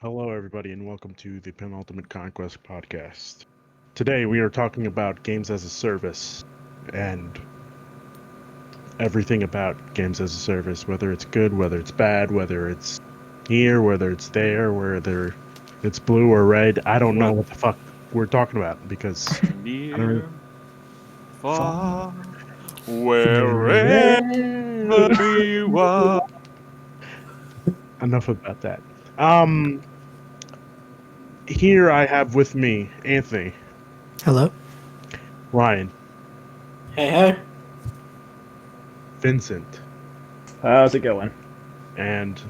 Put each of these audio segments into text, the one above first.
Hello, everybody, and welcome to the Penultimate Conquest podcast. Today, we are talking about games as a service and everything about games as a service, whether it's good, whether it's bad, whether it's here, whether it's there, whether it's blue or red. I don't know what the fuck we're talking about because I don't really... Near, far, wherever you are. Enough about that. Here I have with me Anthony, Hello. Ryan, Hey. Vincent, How's it going? and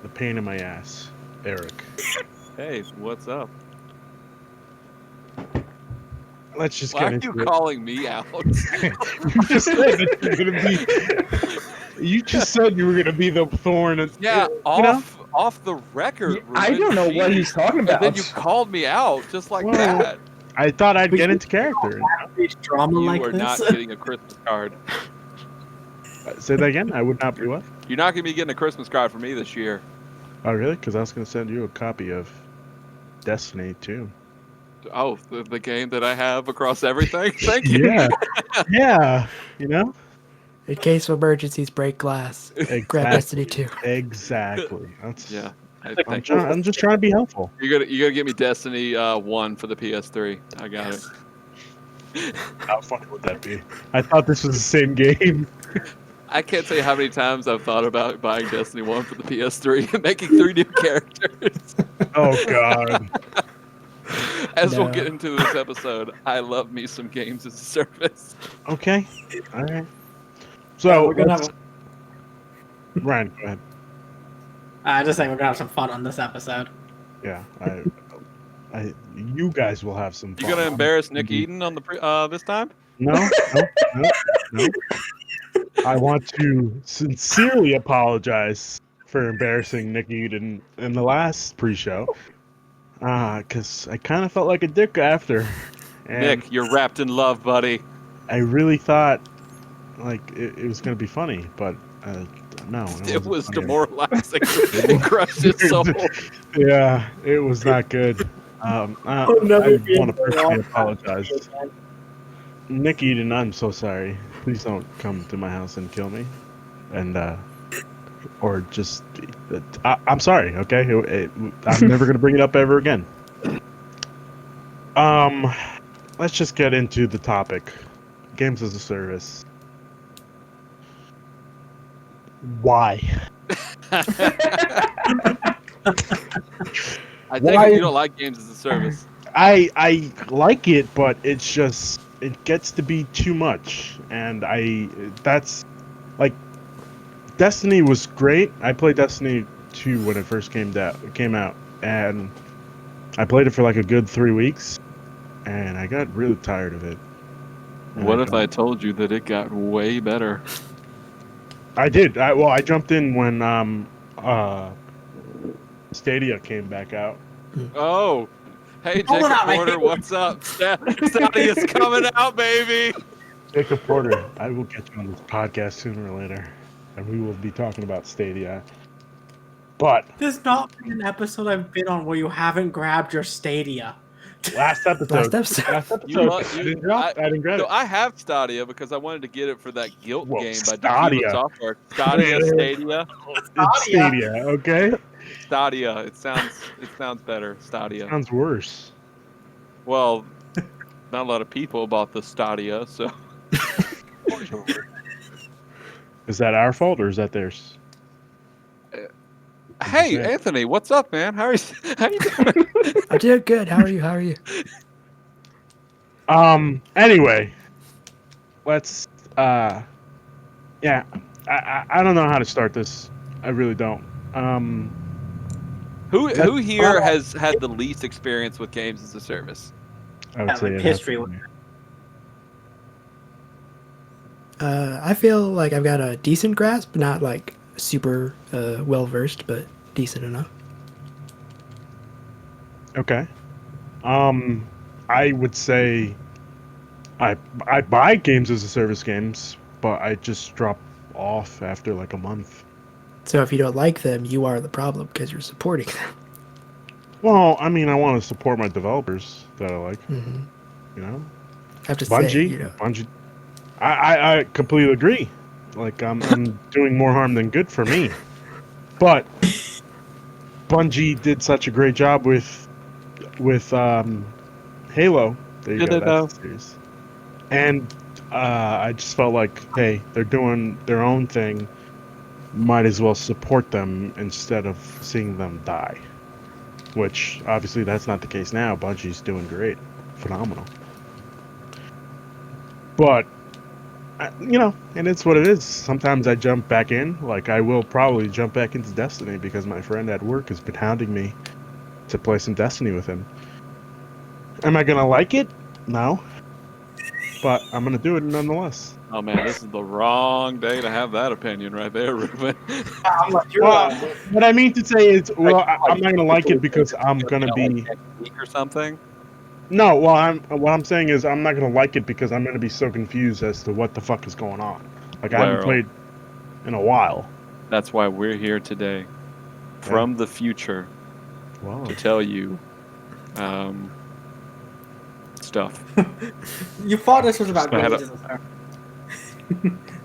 the pain in my ass, Eric. Hey, what's up? Let's just Why get are into you it. calling me out? You just said that you were gonna be. You just said you were gonna be the thorn. Yeah, you know? off the record. I don't know what he's talking And about. then you called me out just like Well, that. I thought I'd get into character. Drama You like are this. not getting a Christmas card. Say that again. I would not be what? You're not going to be getting a Christmas card from me this year. Oh, really? Because I was gonna send you a copy of Destiny 2. Oh, the game that I have across everything? Thank you. Yeah, yeah. You know. In case of emergencies, break glass. Grab Exactly. Destiny 2. Exactly. That's. Yeah. I'm just trying to be helpful. You gotta get me Destiny 1 for the PS3. I got it. How funny would that be? I thought this was the same game. I can't tell you how many times I've thought about buying Destiny 1 for the PS3 and making 3 new characters. Oh God. As we'll No. get into this episode, I love me some games as a service. Okay. All right. So we're gonna let's- have. Ryan, go ahead. Just saying, we're gonna have some fun on this episode. Yeah, you guys will have some You fun. gonna embarrass Nick Eden on the this time? No. I want to sincerely apologize for embarrassing Nick Eden in the last pre-show, because I kind of felt like a dick after. And Nick, you're wrapped in love, buddy. I really thought like it was gonna be funny, but no, It wasn't was funny. demoralizing. It crushed his soul. Yeah, it was not good. I want to personally apologize. Nick Eden, I'm so sorry. Please don't come to my house and kill me. And, or just, I'm sorry, okay? I'm never going to bring it up ever again. Let's just get into the topic. Games as a service. Why? I think Why- you don't like games as a service. I like it, but it's just it gets to be too much, and that's like Destiny was great. I played Destiny 2 when it first came out, and I played it for like a good 3 weeks, and I got really tired of it. And What if I told you that it got way better? I did. I jumped in when Stadia came back out. Oh, hey, Pull it Jacob out, I Porter, hate what's up? Stadia's coming out, baby. Jacob Porter, I will get you on this podcast sooner or later, and we will be talking about Stadia. But There's not been an episode I've been on where you haven't grabbed your Stadia. last episode, Last episode. I didn't grab So it. I have Stadia because I wanted to get it for that Guilt Whoa, game by Stadia. Tequila Software. Stadia, Stadia, It's Stadia, okay? Stadia. It sounds better. Stadia. Sounds worse. Well, not a lot of people bought the Stadia, so Is that our fault or is that theirs? hey, Yeah. Anthony, what's up, man? How you doing? I'm doing good. How are you? Anyway, let's yeah, I don't know how to start this. I really don't. Who here has had the least experience with games as a service? I would Yeah, say like it history has to with be. I feel like I've got a decent grasp, not like super well versed, but decent enough. Okay. I would say I buy games as a service games, but I just drop off after like a month. So if you don't like them, you are the problem because you're supporting them. Well, I mean, I want to support my developers that I like. Hmm. You know, I have to Bungie, say, you know, Bungie. I completely agree. Like I'm doing more harm than good for me. But Bungie did such a great job with Halo. There you Did go. they, That's the series. And I just felt like, hey, they're doing their own thing. Might as well support them instead of seeing them die. Which obviously that's not the case now. Bungie's doing great, phenomenal. But you know, and it's what it is. Sometimes I jump back in. Like I will probably jump back into Destiny because my friend at work has been hounding me to play some Destiny with him. Am I gonna like it? No. But I'm gonna do it nonetheless. Oh man, this is the wrong day to have that opinion right there, Ruben. I'm like, you're Well, what I mean to say is, well, I'm not gonna like it because I'm gonna You know, be. like next week or something. No, well, what I'm saying is I'm not gonna like it because I'm gonna be so confused as to what the fuck is going on. Like I haven't Well, played in a while. That's why we're here today, from the future, Wow. to tell you stuff. You thought this was about I had games as a service.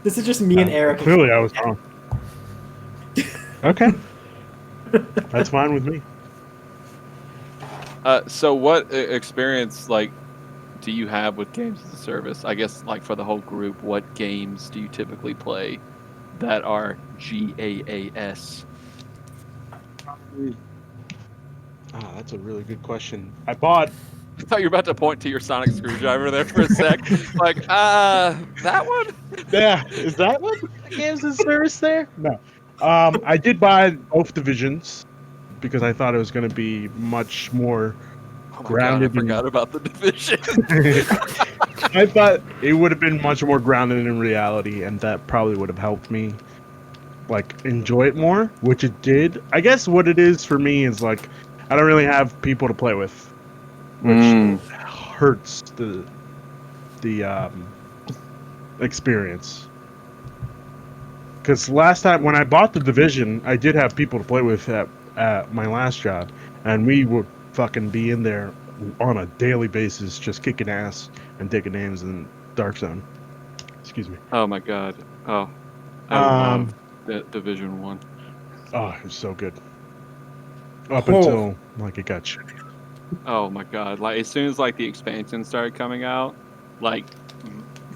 This is just me and Eric. Clearly, I was wrong. Okay, that's fine with me. So what experience do you have with games as a service? I guess for the whole group, what games do you typically play that are GAAS? That's a really good question. I I thought you were about to point to your sonic screwdriver there for a sec. That one? Yeah, is that what games as a service there? No. I did buy both divisions because I thought it was going to be much more Oh my grounded. God, I forgot about the division. I thought it would have been much more grounded in reality, and that probably would have helped me enjoy it more, which it did. I guess what it is for me is I don't really have people to play with, which hurts the experience. Because last time when I bought the division, I did have people to play with at my last job, and we would fucking be in there on a daily basis, just kicking ass and taking names in Dark Zone. Excuse me. Oh my God. Oh, I love Division 1. Oh, it was so good. Up until it got shit. Oh my God. As soon as the expansion started coming out,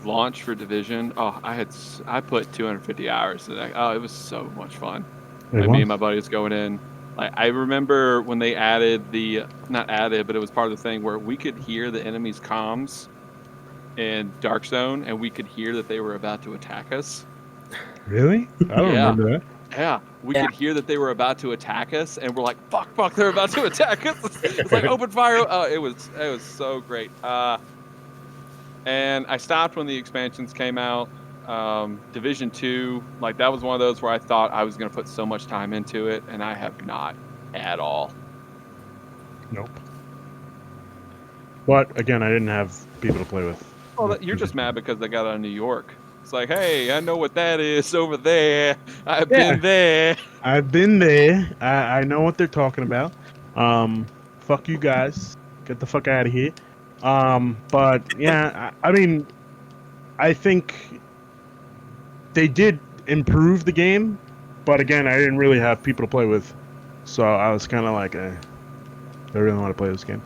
launch for Division, I put 250 hours in that. Oh, it was so much fun. Me and my buddies going in. I remember when they added not added, but it was part of the thing where we could hear the enemy's comms in Dark Zone, and we could hear that they were about to attack us. Really? I don't remember that. Yeah, we could hear that they were about to attack us, and we're like, "Fuck! They're about to attack us!" It's like open fire. Oh, it was so great. And I stopped when the expansions came out. Division 2, that was one of those where I thought I was going to put so much time into it, and I have not at all. Nope. But again, I didn't have people to play with. Well, you're just mad because they got out of New York. It's like, hey, I know what that is over there. I've been there. I've been there. I know what they're talking about. Fuck you guys. Get the fuck out of here. But yeah, I mean, I think they did improve the game, but again, I didn't really have people to play with, so I was kind of like, I really want to play this game.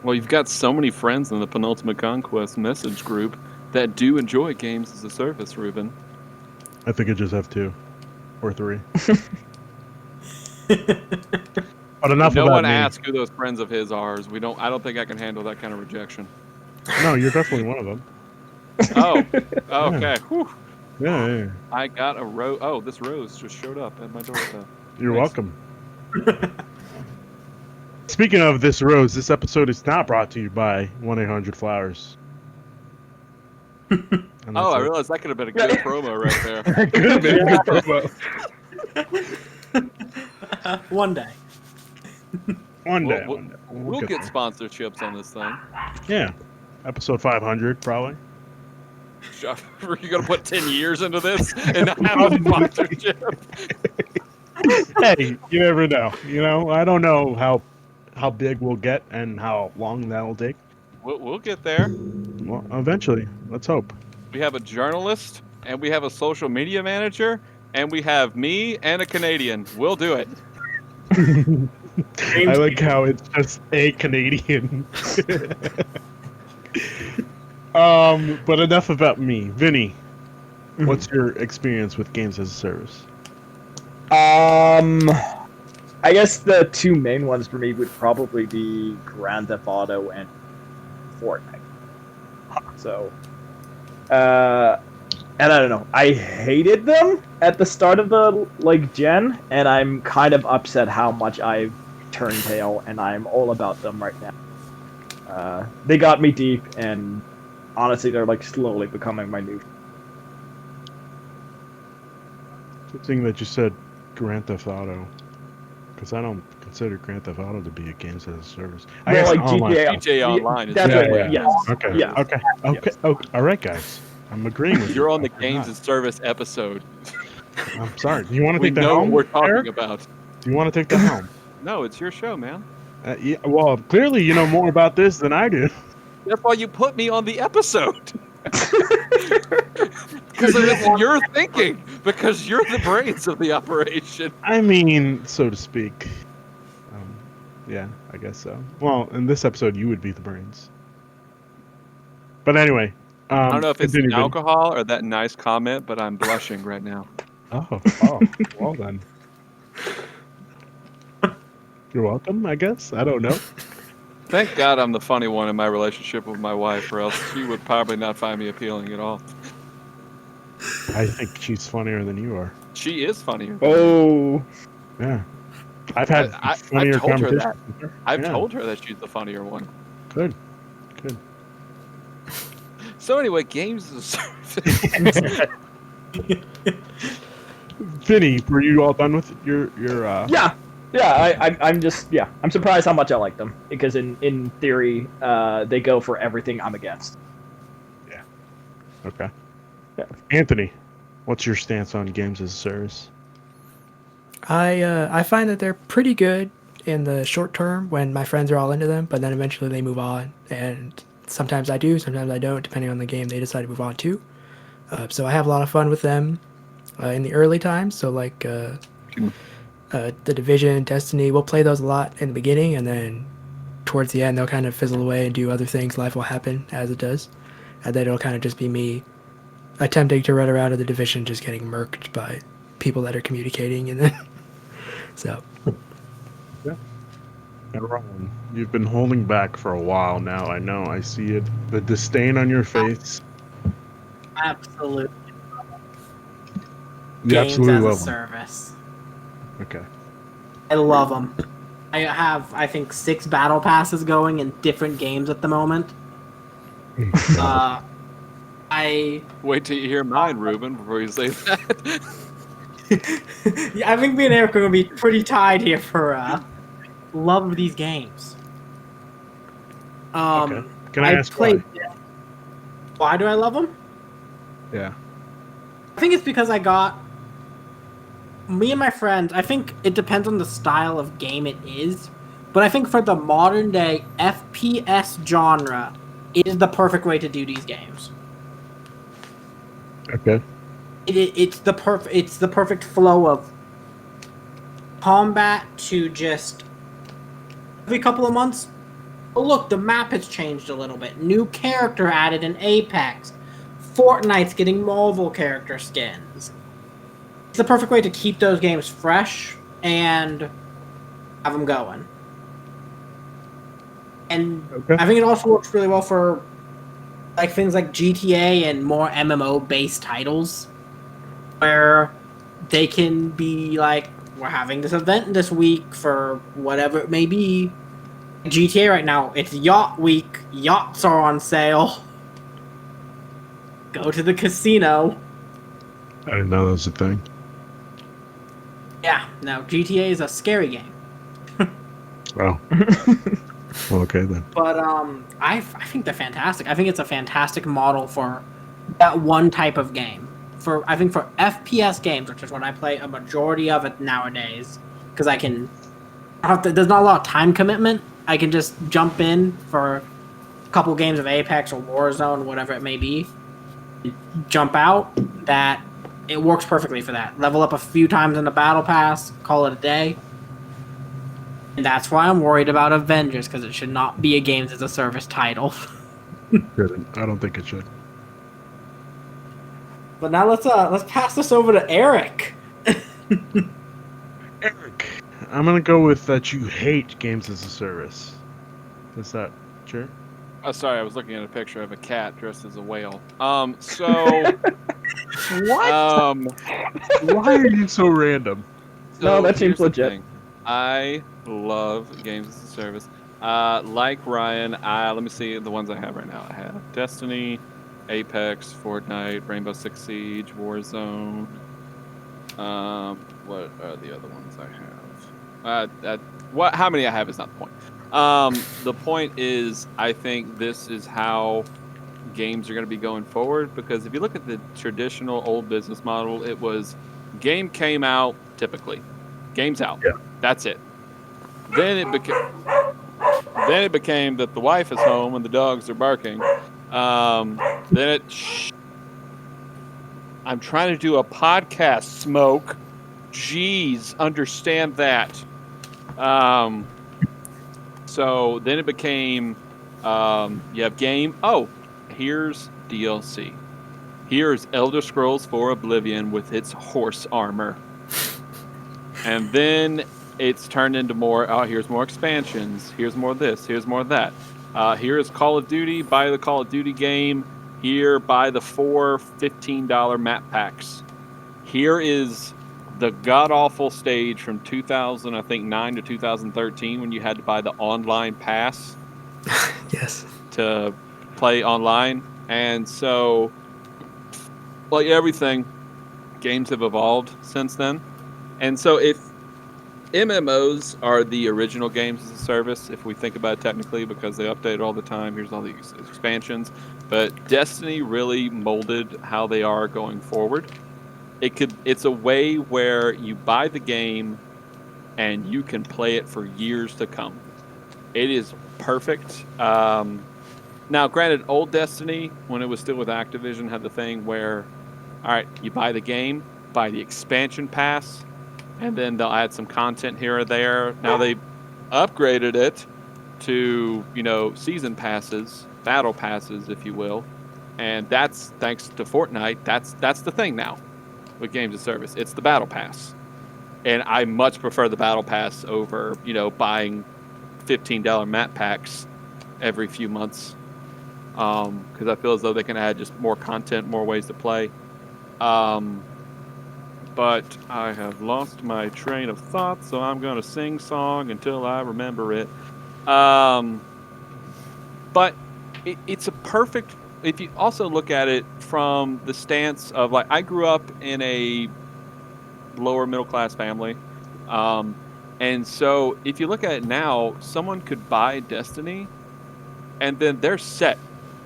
Well, you've got so many friends in the Penultimate Conquest message group that do enjoy games as a service, Ruben. I think I just have 2 or 3. But enough No about one me. asked who those friends of his are. I don't think I can handle that kind of rejection. No, you're definitely one of them. Oh, okay. Whew. Yeah. I got a rose. Oh, this rose just showed up at my doorstep. You're Thanks. welcome. Speaking of this rose, this episode is not brought to you by 1-800-Flowers. Oh, I realized that could have been a good promo right there. That could have been a good promo. One day. One day. We'll get sponsorships on this thing. Yeah. Episode 500, probably. Are you going to put 10 years into this and not have a sponsorship? Hey, you never know. I don't know how big we'll get and how long that'll take. We'll get there. Well, eventually, let's hope. We have a journalist, and we have a social media manager, and we have me and a Canadian. We'll do it. I like how it's just a Canadian. But enough about me. Vinny, what's your experience with games as a service? I guess the two main ones for me would probably be Grand Theft Auto and Fortnite. So, and I don't know. I hated them at the start of the gen, and I'm kind of upset how much I've turned tail, and I'm all about them right now. They got me deep, and honestly, they're slowly becoming my new. Interesting that you said Grand Theft Auto, because I don't consider Grand Theft Auto to be a games as a service. I guess online. GTA Online is That's good. right. Yes. Okay. Yeah. Okay. All right, guys. I'm agreeing with you. You're on the I'm games not. as service episode. I'm sorry. Do you want to We take the know helm? what we're talking Eric? about. Do you want to take the helm? No, it's your show, man. Yeah, well, clearly you know more about this than I do. That's why you put me on the episode. Because it's your thinking. Because you're the brains of the operation. I mean, so to speak. Yeah, I guess so. Well, in this episode, you would be the brains. But anyway. I don't know if it's continue, Vinny. alcohol or that nice comment, but I'm blushing right now. Oh, well then. You're welcome, I guess. I don't know. Thank God I'm the funny one in my relationship with my wife, or else she would probably not find me appealing at all. I think she's funnier than you are. She is funnier. Oh. Yeah. I've had I've funnier told her conversations that. with her. I've Yeah. told her that she's the funnier one. Good. So anyway, games as a service. Vinny, were you all done with your Yeah. I'm surprised how much I like them, because in theory, they go for everything I'm against. Okay. Yeah. Anthony, what's your stance on games as a service? I find that they're pretty good in the short term when my friends are all into them, but then eventually they move on, and sometimes I do, sometimes I don't, depending on the game they decide to move on to. So I have a lot of fun with them in the early times. So The Division, Destiny, we'll play those a lot in the beginning, and then towards the end they'll kind of fizzle away and do other things. Life will happen as it does, and then it'll kind of just be me attempting to run around in the Division, just getting murked by people that are communicating, and then so. And Ron, you've been holding back for a while now. I know. I see it. The disdain on your face. Absolutely. You Games absolutely as a love them. service. Okay. I love them. I have, I think, 6 battle passes going in different games at the moment. I Wait till you hear mine, Ruben, before you say that. yeah, I think me and Eric are gonna be pretty tied here for love of these games. Okay. Can I ask why? Why do I love them? Yeah. I think it's because I got me and my friends. I think it depends on the style of game it is, but I think for the modern day FPS genre, it is the perfect way to do these games. Okay. It's the perfect flow of combat to just every couple of months. Oh look, the map has changed a little bit. New character added in Apex. Fortnite's getting Marvel character skins. It's the perfect way to keep those games fresh and have them going. And Okay. I think it also works really well for things like GTA and more MMO-based titles, where they can be like, we're having this event this week for whatever it may be. GTA right now, it's Yacht Week. Yachts are on sale. Go to the casino. I didn't know that was a thing. Yeah, now GTA is a scary game. Oh. Well, okay then. But I think they're fantastic. I think it's a fantastic model for that one type of game. I think for FPS games, which is what I play a majority of it nowadays, because I can. There's not a lot of time commitment. I can just jump in for a couple games of Apex or Warzone, whatever it may be. Jump out. That it works perfectly for that. Level up a few times in the battle pass, call it a day. And that's why I'm worried about Avengers, because it should not be a games as a service title. Shouldn't. I don't think it should. But now let's pass this over to Eric. Eric, I'm gonna go with that you hate games as a service. Is that true? Oh, sorry, I was looking at a picture of a cat dressed as a whale. So What? Why are you so random? No, that here's seems the legit. thing. I love games as a service. Like Ryan, let me see the ones I have right now. I have Destiny, Apex, Fortnite, Rainbow Six Siege, Warzone. What are the other ones I have? How many I have is not the point. The point is, I think this is how games are going to be going forward, because if you look at the traditional old business model, it was game came out, typically game's out. Yeah. That's it. Then it became that the wife is home and the dogs are barking. I'm trying to do a podcast, Smoke. Jeez, understand that. So then it became, you have game. Oh, here's DLC. Here's Elder Scrolls 4 Oblivion with its horse armor. And then it's turned into more, here's more expansions. Here's more of this. Here's more of that. Here is Call of Duty. Buy the Call of Duty game. Here, buy the 4 $15 map packs. Here is the god-awful stage from 2009 to 2013 when you had to buy the online pass. Yes. To play online. And so, like everything, games have evolved since then. And so if MMOs are the original games as a service, if we think about it technically, because they update all the time, here's all these expansions. But Destiny really molded how they are going forward. It's a way where you buy the game and you can play it for years to come. It is perfect. Now, granted, old Destiny, when it was still with Activision, had the thing where, all right, you buy the game, buy the expansion pass, and then they'll add some content here or there. Now they upgraded it to, season passes, battle passes, if you will. And that's thanks to Fortnite. That's the thing now with games of service. It's the battle pass. And I much prefer the battle pass over, buying $15 map packs every few months. Because I feel as though they can add just more content, more ways to play. But I have lost my train of thought, so I'm going to sing song until I remember it. But it's a perfect... If you also look at it from the stance of, like, I grew up in a lower middle class family. And so if you look at it now, someone could buy Destiny and then they're set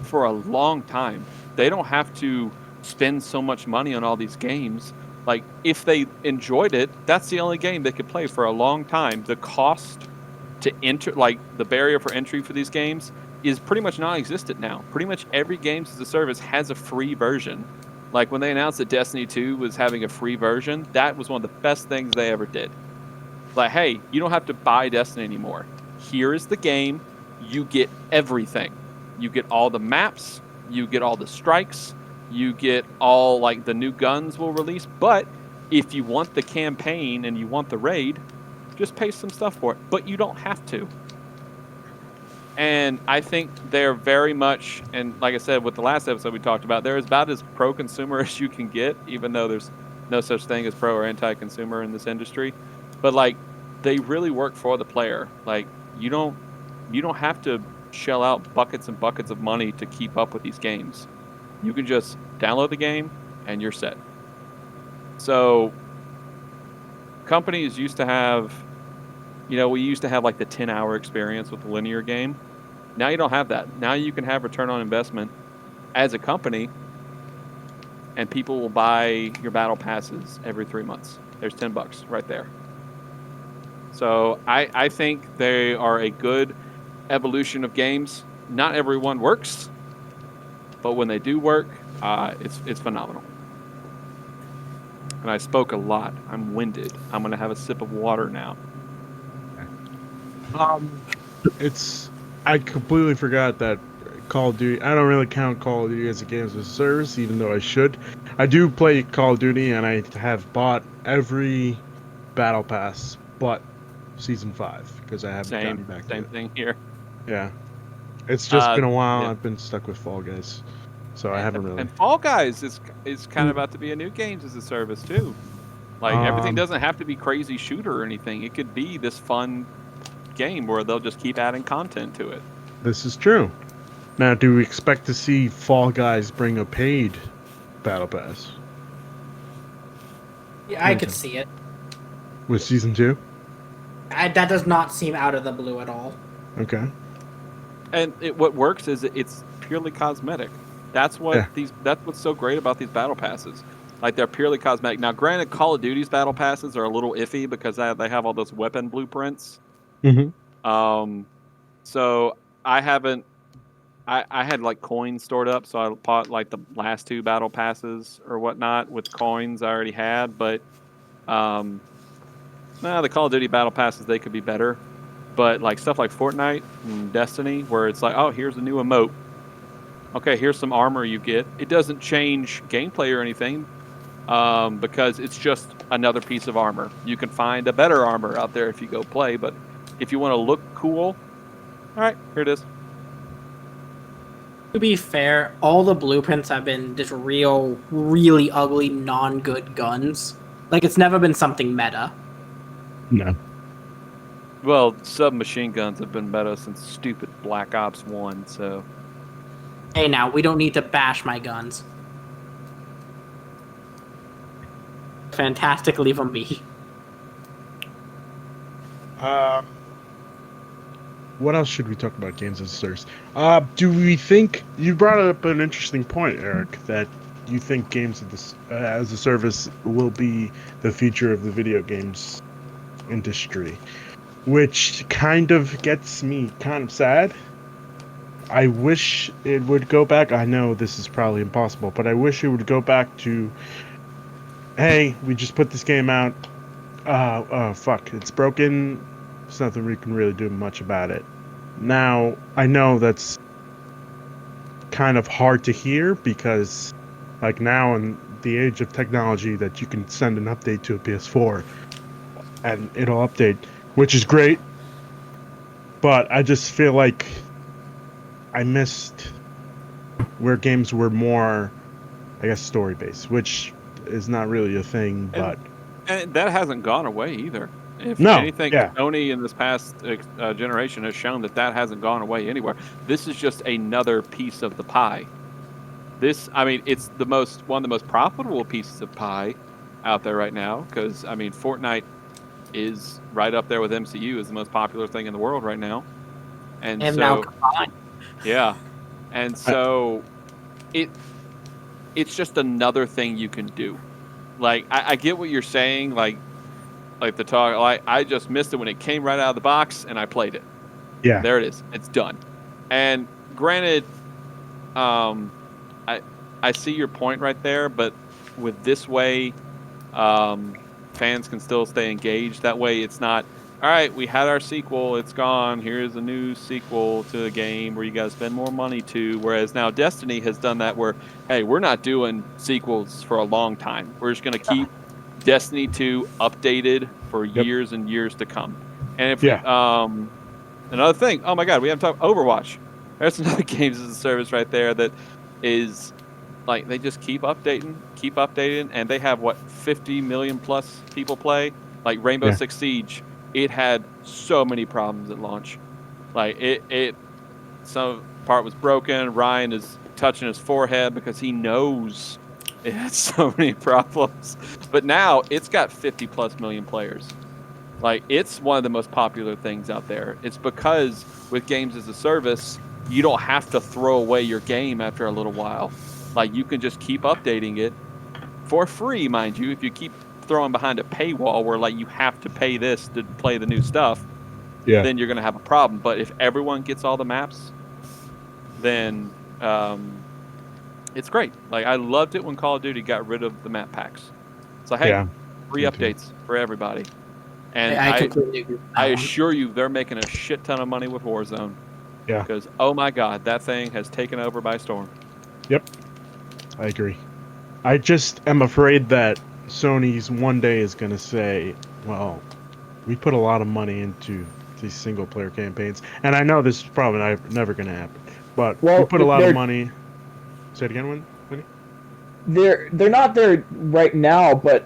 for a long time. They don't have to spend so much money on all these games. Like, if they enjoyed it, that's the only game they could play for a long time. The cost to enter, like the barrier for entry for these games, is pretty much non-existent now. Pretty much every games as a service has a free version. Like when they announced that Destiny 2 was having a free version, that was one of the best things they ever did. Like, hey, you don't have to buy Destiny anymore. Here is the game. You get everything. You get all the maps. You get all the strikes. You get all, like, the new guns will release. But if you want the campaign and you want the raid, just pay some stuff for it. But you don't have to. And I think they're very much, and like I said, with the last episode we talked about, they're about as pro-consumer as you can get, even though there's no such thing as pro or anti-consumer in this industry. But, like, they really work for the player. Like, you don't have to shell out buckets and buckets of money to keep up with these games. You can just download the game and you're set. So companies used to have, we used to have like the 10-hour experience with the linear game. Now you don't have that. Now you can have return on investment as a company, and people will buy your battle passes every 3 months. There's $10 right there. So I think they are a good evolution of games. Not everyone works, but when they do work, it's phenomenal. And I spoke a lot. I'm winded. I'm gonna have a sip of water now. I completely forgot that Call of Duty. I don't really count Call of Duty as a games as a service, even though I should. I do play Call of Duty, and I have bought every battle pass but Season 5 because I haven't gotten back to Same it. thing here. Yeah, it's just been a while. Yeah. I've been stuck with Fall Guys, so I haven't really. And Fall Guys is kind of about to be a new games as a service too. Like everything doesn't have to be crazy shooter or anything. It could be this fun game where they'll just keep adding content to it. This is true. Now, do we expect to see Fall Guys bring a paid battle pass Yeah, I could see it. with Season 2? That does not seem out of the blue at all. Okay. And what works is it's purely cosmetic. That's what Yeah. That's what's so great about these battle passes. Like they're purely cosmetic. Now, granted, Call of Duty's battle passes are a little iffy because they have all those weapon blueprints. Mm-hmm. So I haven't. I had like coins stored up, so I bought like the last 2 battle passes or whatnot with coins I already had. But the Call of Duty battle passes, they could be better. But like stuff like Fortnite and Destiny, where it's like, oh, here's a new emote. Okay, here's some armor you get. It doesn't change gameplay or anything because it's just another piece of armor. You can find a better armor out there if you go play. But if you want to look cool, all right, here it is. To be fair, all the blueprints have been just really ugly, non-good guns. Like, it's never been something meta. No. Well, submachine guns have been better since stupid Black Ops 1, so... Hey, now, we don't need to bash my guns. Fantastic, leave them be. What else should we talk about games as a service? Do we think you brought up an interesting point, Eric, that you think games as a service will be the future of the video games industry, which kind of gets me kind of sad. I wish it would go back. I know this is probably impossible, but I wish it would go back to, hey, we just put this game out. Fuck, it's broken. There's nothing we can really do much about it. Now, I know that's kind of hard to hear because, like, now in the age of technology that you can send an update to a PS4 and it'll update, which is great. But I just feel like I missed where games were more, I guess, story-based, which is not really a thing, but... And that hasn't gone away either. If No, anything, yeah. Sony in this past generation has shown that hasn't gone away anywhere. This is just another piece of the pie. This, I mean, it's one of the most profitable pieces of pie out there right now because, I mean, Fortnite is right up there with MCU as the most popular thing in the world right now. And so, now combined. yeah. And so it's just another thing you can do. Like, I get what you're saying, like the talk, like, I just missed it when it came right out of the box and I played it. Yeah. There it is. It's done. And granted, I see your point right there, but with this way, fans can still stay engaged. That way it's not, all right, we had our sequel, it's gone, here's a new sequel to the game where you got to spend more money to. Whereas now Destiny has done that where, hey, we're not doing sequels for a long time. We're just going to keep Destiny 2 updated for years and years to come. And if another thing, oh my god, we haven't talked Overwatch. There's another games as a service right there that is like they just keep updating, and they have 50 million plus people play. Like Rainbow Six Siege, it had so many problems at launch. Like it some part was broken. Ryan is touching his forehead because he knows it had so many problems. But now it's got 50 plus million players. Like, it's one of the most popular things out there. It's because with games as a service, you don't have to throw away your game after a little while. Like, you can just keep updating it for free, mind you. If you keep throwing behind a paywall where like you have to pay this to play the new stuff, Yeah. then you're gonna have a problem. But if everyone gets all the maps, then it's great. Like I loved it when Call of Duty got rid of the map packs. So hey, Yeah. free me too. updates for everybody. And I completely agree. With that I one. assure you, they're making a shit ton of money with Warzone. Yeah. Because oh my god, that thing has taken over by storm. I agree. I just am afraid that Sony's one day is going to say, well, we put a lot of money into these single player campaigns. And I know this is probably never going to happen. But we Well, put a lot of they're- money. Say it again, Winnie? They're not there right now, but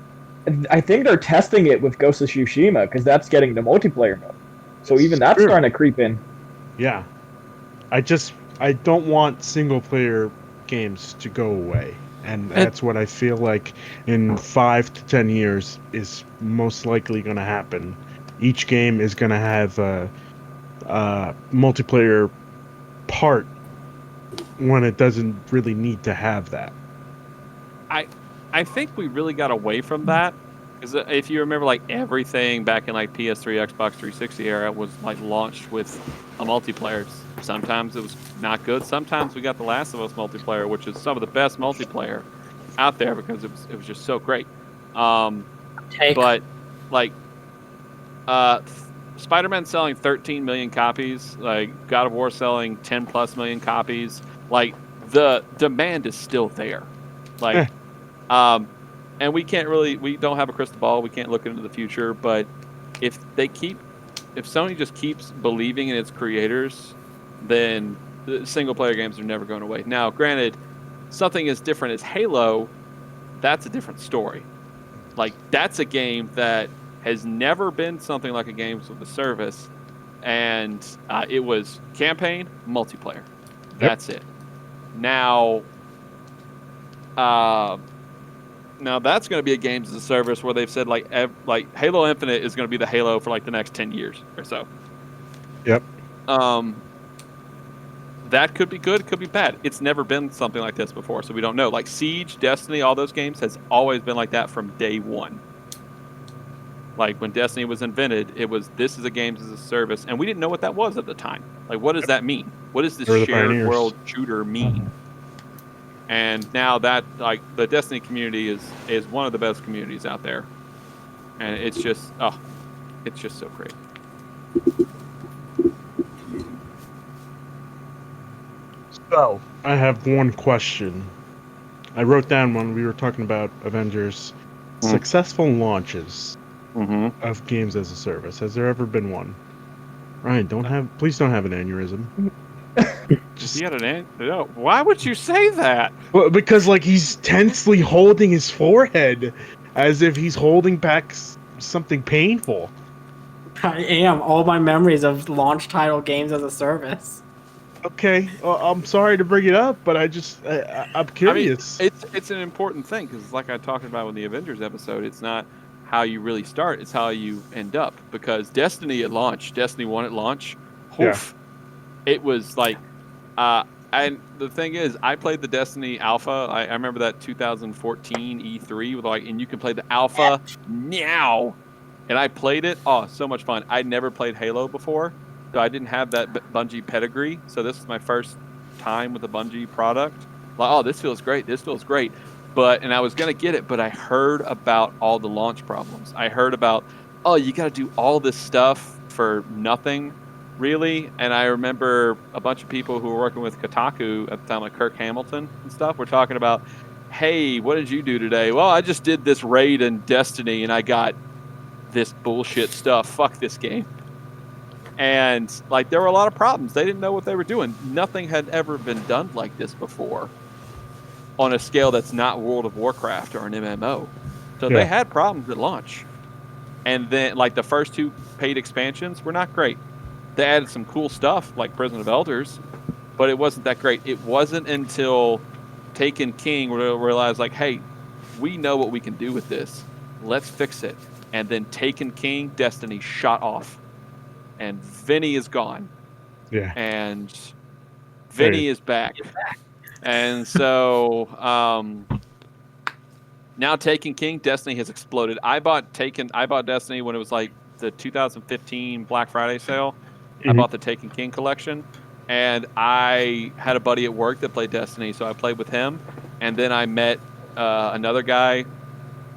I think they're testing it with Ghost of Tsushima because that's getting the multiplayer mode. So even that's Sure. starting to creep in. Yeah. I don't want single player games to go away. And that's what I feel like in 5 to 10 years is most likely going to happen. Each game is going to have a multiplayer part when it doesn't really need to have that. I think we really got away from that because if you remember, like everything back in like PS3, Xbox 360 era was like launched with a multiplayer. Sometimes it was not good. Sometimes we got The Last of Us multiplayer, which is some of the best multiplayer out there because it was just so great. Take. But like, Spider-Man selling 13 million copies, like God of War selling 10 plus million copies. Like the demand is still there. Like, and we don't have a crystal ball. We can't look into the future. But if Sony just keeps believing in its creators, then the single player games are never going away. Now, granted, something as different as Halo, that's a different story. Like that's a game that has never been something like a games with a service, and it was campaign, multiplayer. That's it. Now that's going to be a games as a service where they've said like Halo Infinite is going to be the Halo for like the next 10 years or so. Yep. That could be good, could be bad. It's never been something like this before, so we don't know. Like Siege, Destiny, all those games has always been like that from day one. Like when Destiny was invented, this is a games as a service, and we didn't know what that was at the time. Like, what does that mean? What does this They were the shared pioneers. world shooter mean? And now that like the Destiny community is one of the best communities out there, and it's just so great. So, I have one question. I wrote down when we were talking about Avengers successful launches Mm-hmm. of games as a service. Has there ever been one? Ryan, please don't have an aneurysm. Just He had no. Why would you say that? well, because like he's tensely holding his forehead as if he's holding back something painful. I am. All my memories of launch title games as a service. Okay, I'm sorry to bring it up, but I'm curious. I mean, it's an important thing because, like I talked about in the Avengers episode, it's not how you really start; it's how you end up. Because Destiny at launch, Destiny 1 at launch, oof, it was like, and the thing is, I played the Destiny Alpha. I remember that 2014 E3 with like, and you can play the Alpha now, and I played it. Oh, so much fun! I'd never played Halo before. So I didn't have that Bungie pedigree, so this is my first time with a Bungie product. Like, oh, this feels great. This feels great. And I was gonna get it, but I heard about all the launch problems. I heard about, oh, you got to do all this stuff for nothing, really. And I remember a bunch of people who were working with Kotaku at the time, like Kirk Hamilton and stuff, were talking about, hey, what did you do today? Well, I just did this raid in Destiny, and I got this bullshit stuff. Fuck this game. And like there were a lot of problems. They didn't know what they were doing. Nothing had ever been done like this before on a scale that's not World of Warcraft or an MMO. So they had problems at launch. And then like the first 2 paid expansions were not great. They added some cool stuff like Prison of Elders, but it wasn't that great. It wasn't until Taken King where they realized like, hey, we know what we can do with this. Let's fix it. And then Taken King, Destiny shot off. And Vinny is gone. Yeah. And Vinny is back. And so now Taken King, Destiny has exploded. I bought Destiny when it was like the 2015 Black Friday sale. I Mhm. bought the Taken King collection, and I had a buddy at work that played Destiny, so I played with him. And then I met another guy,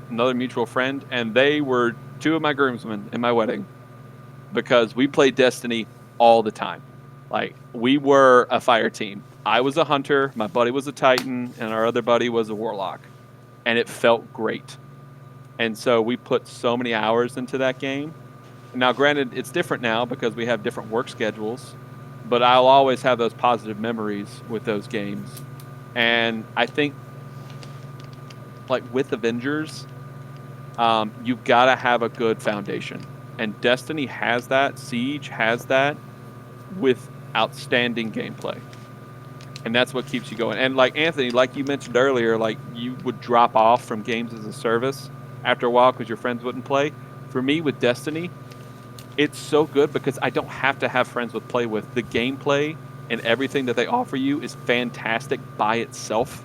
another mutual friend, and they were two of my groomsmen in my wedding because we played Destiny all the time. Like, we were a fire team. I was a hunter, my buddy was a Titan, and our other buddy was a warlock. And it felt great. And so we put so many hours into that game. Now, granted, it's different now because we have different work schedules, but I'll always have those positive memories with those games. And I think, like with Avengers, you've got to have a good foundation. And Destiny has that, Siege has that, with outstanding gameplay. And that's what keeps you going. And like Anthony, like you mentioned earlier, like you would drop off from games as a service after a while because your friends wouldn't play. For me with Destiny, it's so good because I don't have to have friends to play with. The gameplay and everything that they offer you is fantastic by itself.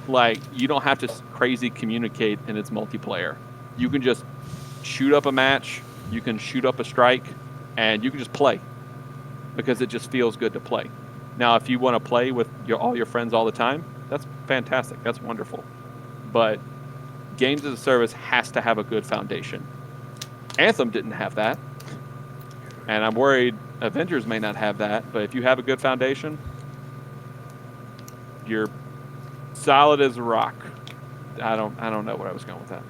Like, you don't have to crazy communicate in its multiplayer. You can just shoot up a match, you can shoot up a strike, and you can just play because it just feels good to play. Now, if you want to play with all your friends all the time, that's fantastic. That's wonderful. But games as a service has to have a good foundation. Anthem didn't have that. And I'm worried Avengers may not have that. But if you have a good foundation, you're solid as a rock. I don't know where I was going with that.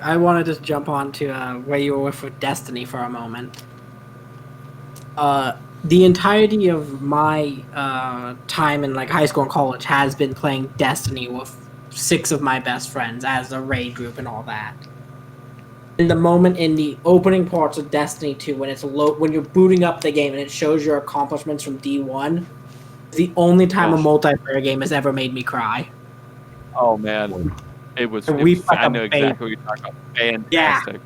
I want to just jump on to where you were with Destiny for a moment. The entirety of my time in like high school and college has been playing Destiny with 6 of my best friends as a raid group and all that. In the moment in the opening parts of Destiny 2, when you're booting up the game and it shows your accomplishments from D1, it's the only time a multiplayer game has ever made me cry. Oh man, it was. I know exactly what you're talking about. Fantastic. Yeah.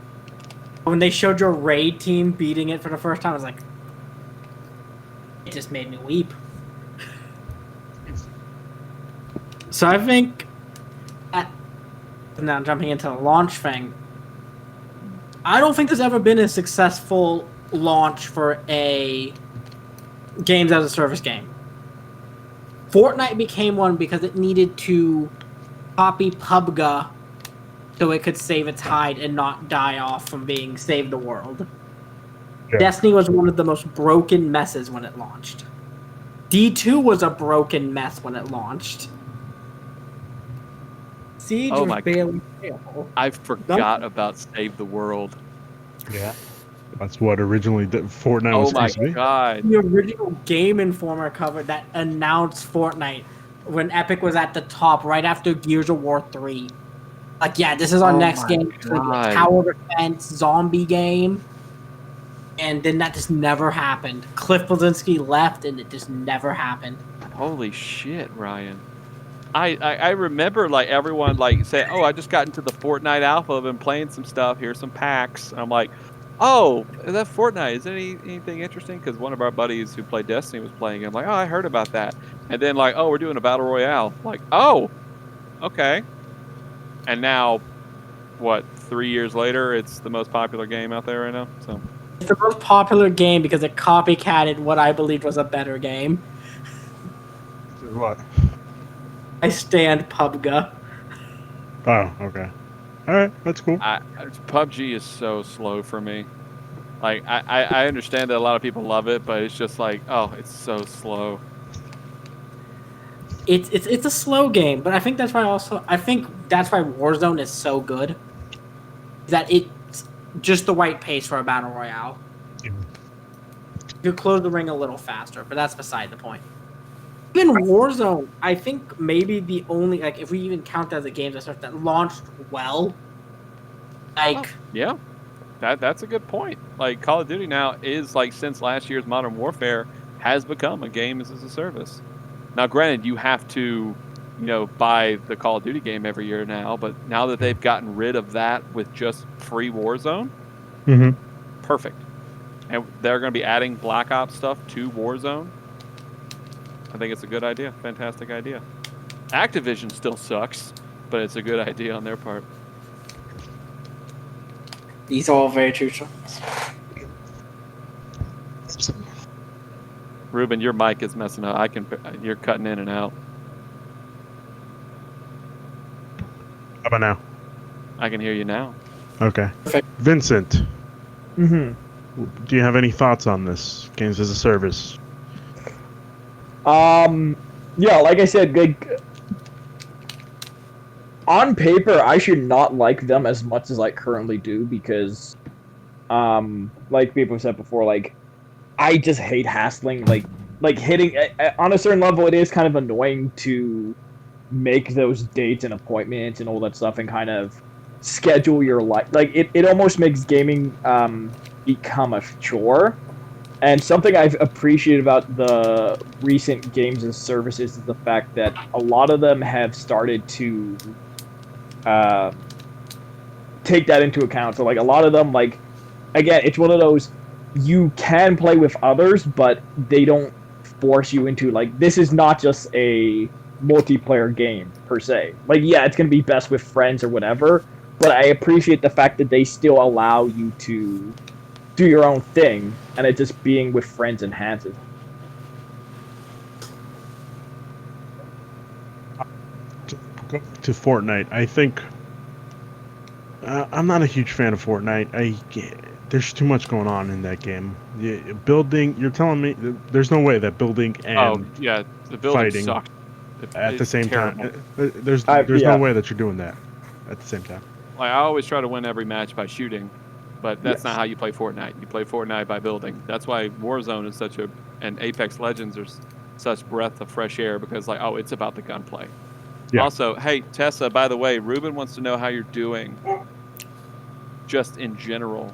When they showed your raid team beating it for the first time, I was like, it just made me weep. So I think, now jumping into the launch thing, I don't think there's ever been a successful launch for a games as a service game. Fortnite became one because it needed to copy PUBG so it could save its hide and not die off from being Save the World. Yeah. Destiny was one of the most broken messes when it launched. D2 was a broken mess when it launched. Siege was barely playable. I forgot about Save the World. Yeah. That's what originally Fortnite was supposed to be. Oh my god. The original Game Informer cover that announced Fortnite when Epic was at the top right after Gears of War 3. Like, yeah, this is our next game. It's gonna be a tower defense zombie game. And then that just never happened. Cliff Bleszinski left, and it just never happened. Holy shit, Ryan. I remember like everyone like say, "Oh, I just got into the Fortnite alpha. I've been playing some stuff. Here's some packs." And I'm like, "Oh, is that Fortnite? Is there anything interesting?" Because one of our buddies who played Destiny was playing it. I'm like, "Oh, I heard about that." And then like, "Oh, we're doing a battle royale." Like, "Oh, okay." And now, what? 3 years later, it's the most popular game out there right now. So. It's the most popular game because it copycatted what I believed was a better game. What? I stand PUBG. Oh, okay. All right, that's cool. PUBG is so slow for me. Like, I understand that a lot of people love it, but it's just like, oh, it's so slow. It's a slow game, but I think that's why Warzone is so good. That it's just the right pace for a battle royale. Yeah. You close the ring a little faster, but that's beside the point. Even Warzone, I think maybe the only, like, if we even count as a game that launched well, like... Yeah, that's a good point. Like, Call of Duty now is, like, since last year's Modern Warfare, has become a game as a service. Now, granted, you have to, buy the Call of Duty game every year now, but now that they've gotten rid of that with just free Warzone, perfect. And they're going to be adding Black Ops stuff to Warzone. I think it's a good idea. Fantastic idea. Activision still sucks, but it's a good idea on their part. These are all very true. Ruben, your mic is messing up. You're cutting in and out. How about now? I can hear you now. Okay. Perfect. Vincent, Mm-hmm. do you have any thoughts on this games as a service? Yeah, like I said, like, on paper, I should not like them as much as I currently do because, like people said before, like, I just hate hassling, like hitting on a certain level. It is kind of annoying to make those dates and appointments and all that stuff and kind of schedule your life. Like, it almost makes gaming become a chore. And something I've appreciated about the recent games and services is the fact that a lot of them have started to take that into account. So, like, a lot of them, like, again, it's one of those, you can play with others, but they don't force you into, like, this is not just a multiplayer game, per se. Like, yeah, it's going to be best with friends or whatever, but I appreciate the fact that they still allow you to do your own thing, and it just being with friends enhances. To Fortnite, I think I'm not a huge fan of Fortnite. There's too much going on in that game. Building, you're telling me there's no way that building and yeah, the building fighting sucked. at the same terrible. time. There's Yeah. no way that you're doing that at the same time. Like, I always try to win every match by shooting, but that's Yes. not how you play Fortnite. You play Fortnite by building. That's why Warzone is and Apex Legends are such breath of fresh air because, like, oh, it's about the gunplay. Yeah. Also, hey, Tessa, by the way, Ruben wants to know how you're doing just in general.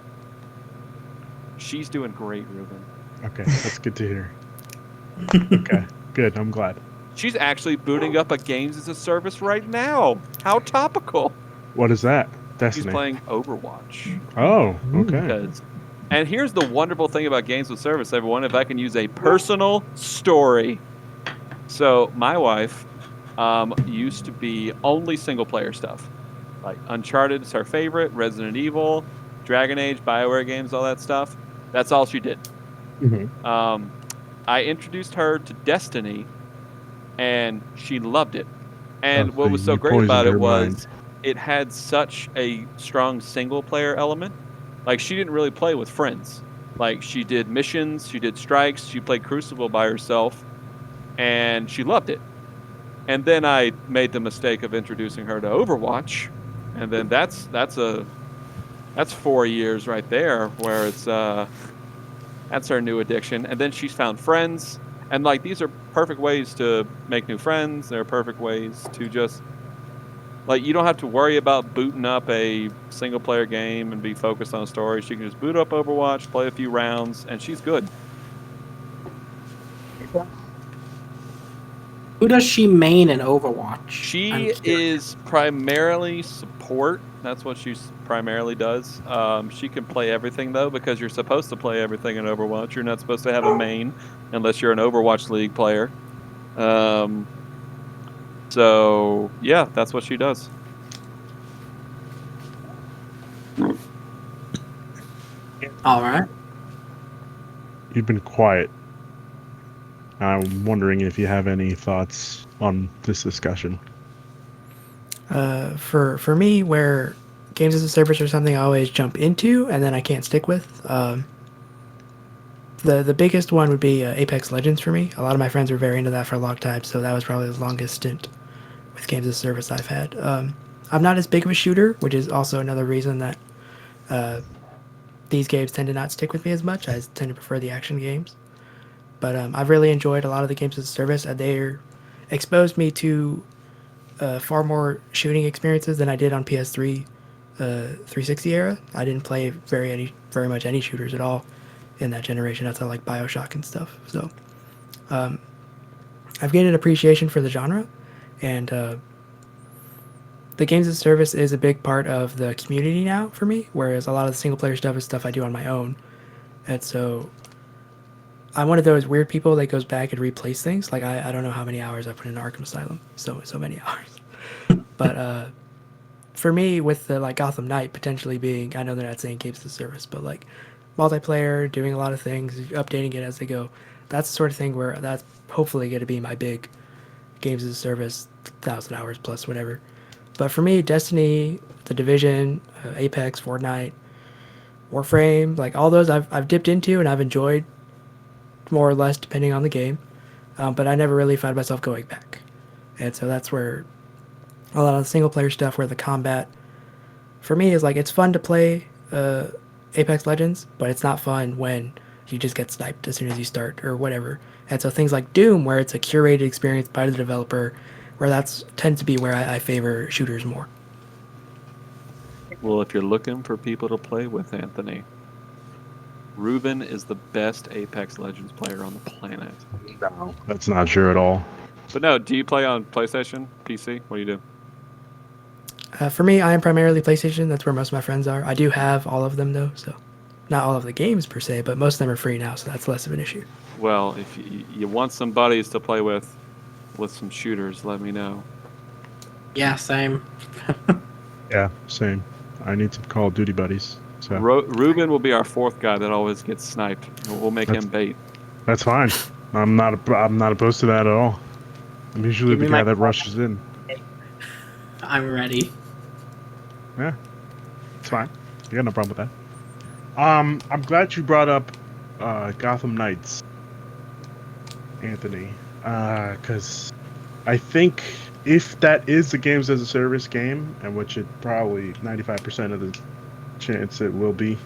She's doing great, Ruben. Okay, that's good to hear. Okay, good. I'm glad. She's actually booting up a games as a service right now. How topical. What is that? She's Destiny. playing Overwatch. Oh, okay. Because, and here's the wonderful thing about games with service, everyone, if I can use a personal story. So my wife used to be only single player stuff. Like Uncharted is her favorite, Resident Evil, Dragon Age, BioWare games, all that stuff. That's all she did. Mhm. I introduced her to Destiny, and she loved it. And Oh, what was so you great about poisoned it her was mind. it had such a strong single player element. Like, she didn't really play with friends. Like, she did missions, she did strikes, she played Crucible by herself, and she loved it. And then I made the mistake of introducing her to Overwatch, and then that's 4 years right there where it's that's her new addiction. And then she's found friends, and, like, these are perfect ways to make new friends. They're perfect ways to just, like, you don't have to worry about booting up a single player game and be focused on a story. She can just boot up Overwatch, play a few rounds, and she's good. Who does she main in Overwatch? She I'm curious. is primarily support. That's what she primarily does. She can play everything, though, because you're supposed to play everything in Overwatch. You're not supposed to have a main unless you're an Overwatch League player. So, yeah, that's what she does. All right. You've been quiet. I'm wondering if you have any thoughts on this discussion. For me, where games as a service are something I always jump into and then I can't stick with. The biggest one would be Apex Legends for me. A lot of my friends were very into that for a long time, so that was probably the longest stint with games as a service I've had. I'm not as big of a shooter, which is also another reason that these games tend to not stick with me as much. I tend to prefer the action games. But I've really enjoyed a lot of the games as a service, and they're exposed me to far more shooting experiences than I did on PS3 360 era. I didn't play very much any shooters at all in that generation outside like BioShock and stuff. So I've gained an appreciation for the genre, and the games as a service is a big part of the community now for me, whereas a lot of the single player stuff is stuff I do on my own. And so I'm one of those weird people that goes back and replays things. Like I don't know how many hours I put in Arkham Asylum. So many hours. But for me, with the like Gotham Knight potentially being, I know they're not saying games as a service, but like multiplayer, doing a lot of things, updating it as they go. That's the sort of thing where that's hopefully going to be my big games as a service, 1,000 hours plus whatever. But for me, Destiny, The Division, Apex, Fortnite, Warframe, like all those I've dipped into and I've enjoyed more or less depending on the game. But I never really found myself going back. And so that's where a lot of the single player stuff where the combat for me is like it's fun to play Apex Legends, but it's not fun when you just get sniped as soon as you start or whatever. And so things like Doom, where it's a curated experience by the developer, where that's tends to be where I favor shooters more. Well, if you're looking for people to play with, Anthony, Ruben is the best Apex Legends player on the planet. No, that's not true at all. But no, do you play on PlayStation, PC? What do you do? For me, I am primarily PlayStation. That's where most of my friends are. I do have all of them though, so not all of the games per se, but most of them are free now, so that's less of an issue. Well, if you want some buddies to play with some shooters, let me know. Yeah, same. Yeah, same. I need some Call of Duty buddies. So Ruben will be our fourth guy that always gets sniped. We'll make him bait. that's fine. I'm not opposed to that at all. I'm usually Give the me guy my that rushes in. I'm ready. Yeah, it's fine. You got no problem with that. I'm glad you brought up Gotham Knights, Anthony, because I think if that is a games as a service game, and which it probably 95% of the chance it will be,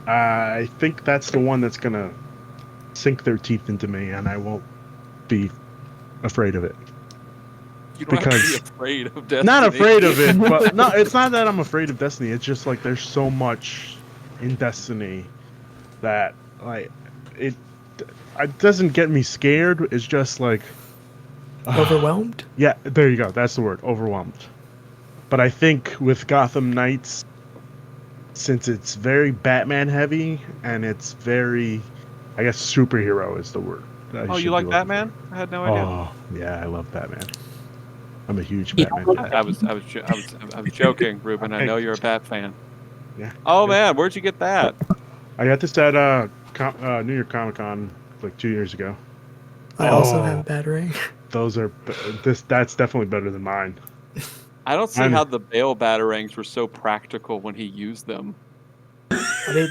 I think that's the one that's gonna sink their teeth into me, and I won't be afraid of it. You don't have Because- to be afraid of Destiny. Not afraid of it, but no, it's not that I'm afraid of Destiny. It's just like there's so much in Destiny that like it doesn't get me scared. It's just like Overwhelmed? yeah, there you go. That's the word, overwhelmed. But I think with Gotham Knights, since it's very Batman heavy and it's very, I guess superhero is the word. I Oh, should you be like looking Batman? I had no for. idea. Oh, yeah, I love Batman. I'm a huge Yeah. Batman fan. I was joking, Ruben. I know you're a Bat fan. Yeah. Oh man, where'd you get that? I got this at New York Comic Con like 2 years ago. I also Oh. have Batarang. Those are that's definitely better than mine. I don't see I'm- how the Bale batarangs were so practical when he used them. I mean,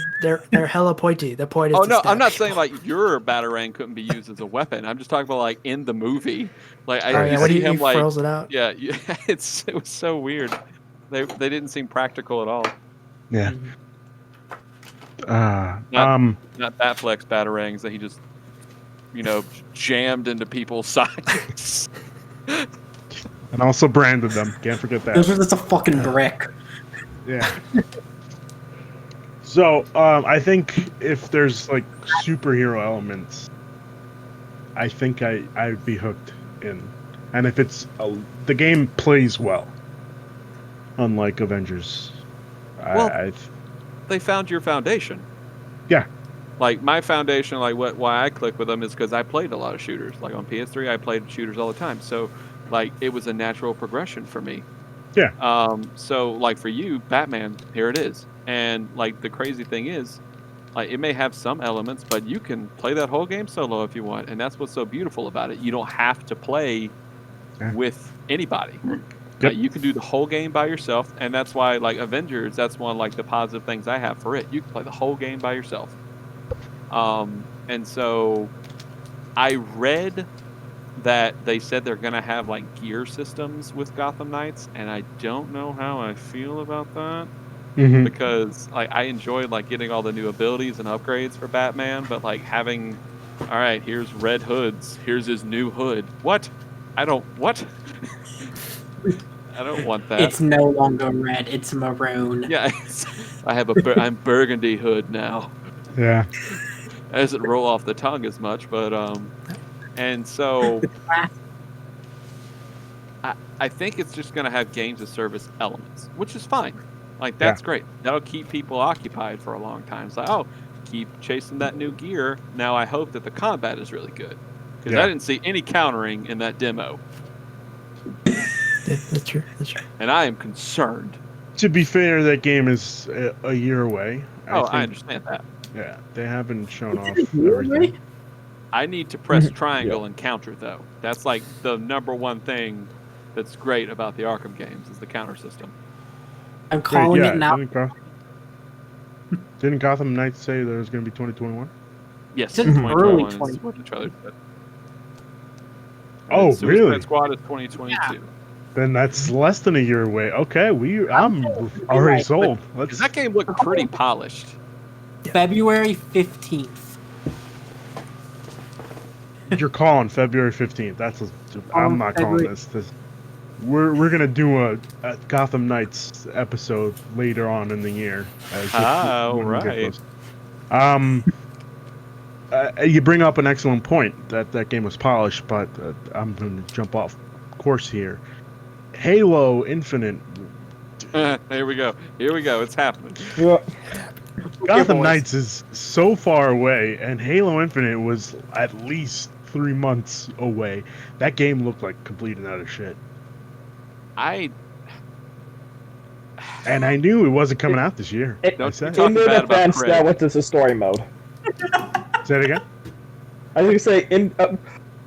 they're hella pointy. The point is Oh to no, stab I'm not people. saying like your batarang couldn't be used as a weapon. I'm just talking about like in the movie. Like Oh, I yeah, you when see he him like furls it out. yeah, it was so weird. They didn't seem practical at all. Yeah. Not Batflex batarangs that he just jammed into people's sides. And also branded them. Can't forget Those that. are just a fucking brick. Yeah. So, I think if there's like superhero elements, I think I'd be hooked in. And if it's the game plays well, unlike Avengers, Well, they found your foundation. Yeah. Like my foundation, like why I click with them is because I played a lot of shooters. Like on PS3, I played shooters all the time. So, like it was a natural progression for me. Yeah. So like for you, Batman, here it is. And like the crazy thing is, like it may have some elements, but you can play that whole game solo if you want, and that's what's so beautiful about it. You don't have to play Yeah. with anybody. Yep. You can do the whole game by yourself, and that's why like Avengers, that's one of like the positive things I have for it. You can play the whole game by yourself. And so I read that they said they're gonna have like gear systems with Gotham Knights, and I don't know how I feel about that Mm-hmm. because like I enjoyed like getting all the new abilities and upgrades for Batman, but like having, all right, here's Red Hood's, here's his new hood. What? I don't want that. It's no longer red. It's maroon. Yeah, I have I'm Burgundy Hood now. Yeah. It doesn't roll off the tongue as much, but and so I think it's just gonna have games of service elements, which is fine. Like that's great. That'll keep people occupied for a long time. It's like, oh, keep chasing that new gear. Now I hope that the combat is really good because Yeah. I didn't see any countering in that demo, Yeah, that's true. That's true. and I am concerned. To be fair, that game is a year away. I think, understand that. Yeah, they haven't shown off Is it really? everything. I need to press triangle and counter though. That's like the number one thing that's great about the Arkham games is the counter system. I'm calling it now. Didn't Gotham Knights say there was going to be 2021? Yes, It's in early 2021 is what the trailer said. Oh, Suicide really? Squad is 2022. Then that's less than a year away. Okay, I'm already Right, sold. Because Let's. that game looked pretty polished. February 15th. You're calling February 15th. I'm not calling February- this. We're gonna do a Gotham Knights episode later on in the year. When we get Right. close. You bring up an excellent point that game was polished, but I'm going to jump off course here. Halo Infinite, Here we go. It's happening. Gotham boys. Knights is so far away, and Halo Infinite was at least 3 months away. That game looked like complete and utter shit. And I knew it wasn't coming out this year. It- I said. Talk In their bad about defense, Craig. that was just a story mode. Say it again. I was gonna say,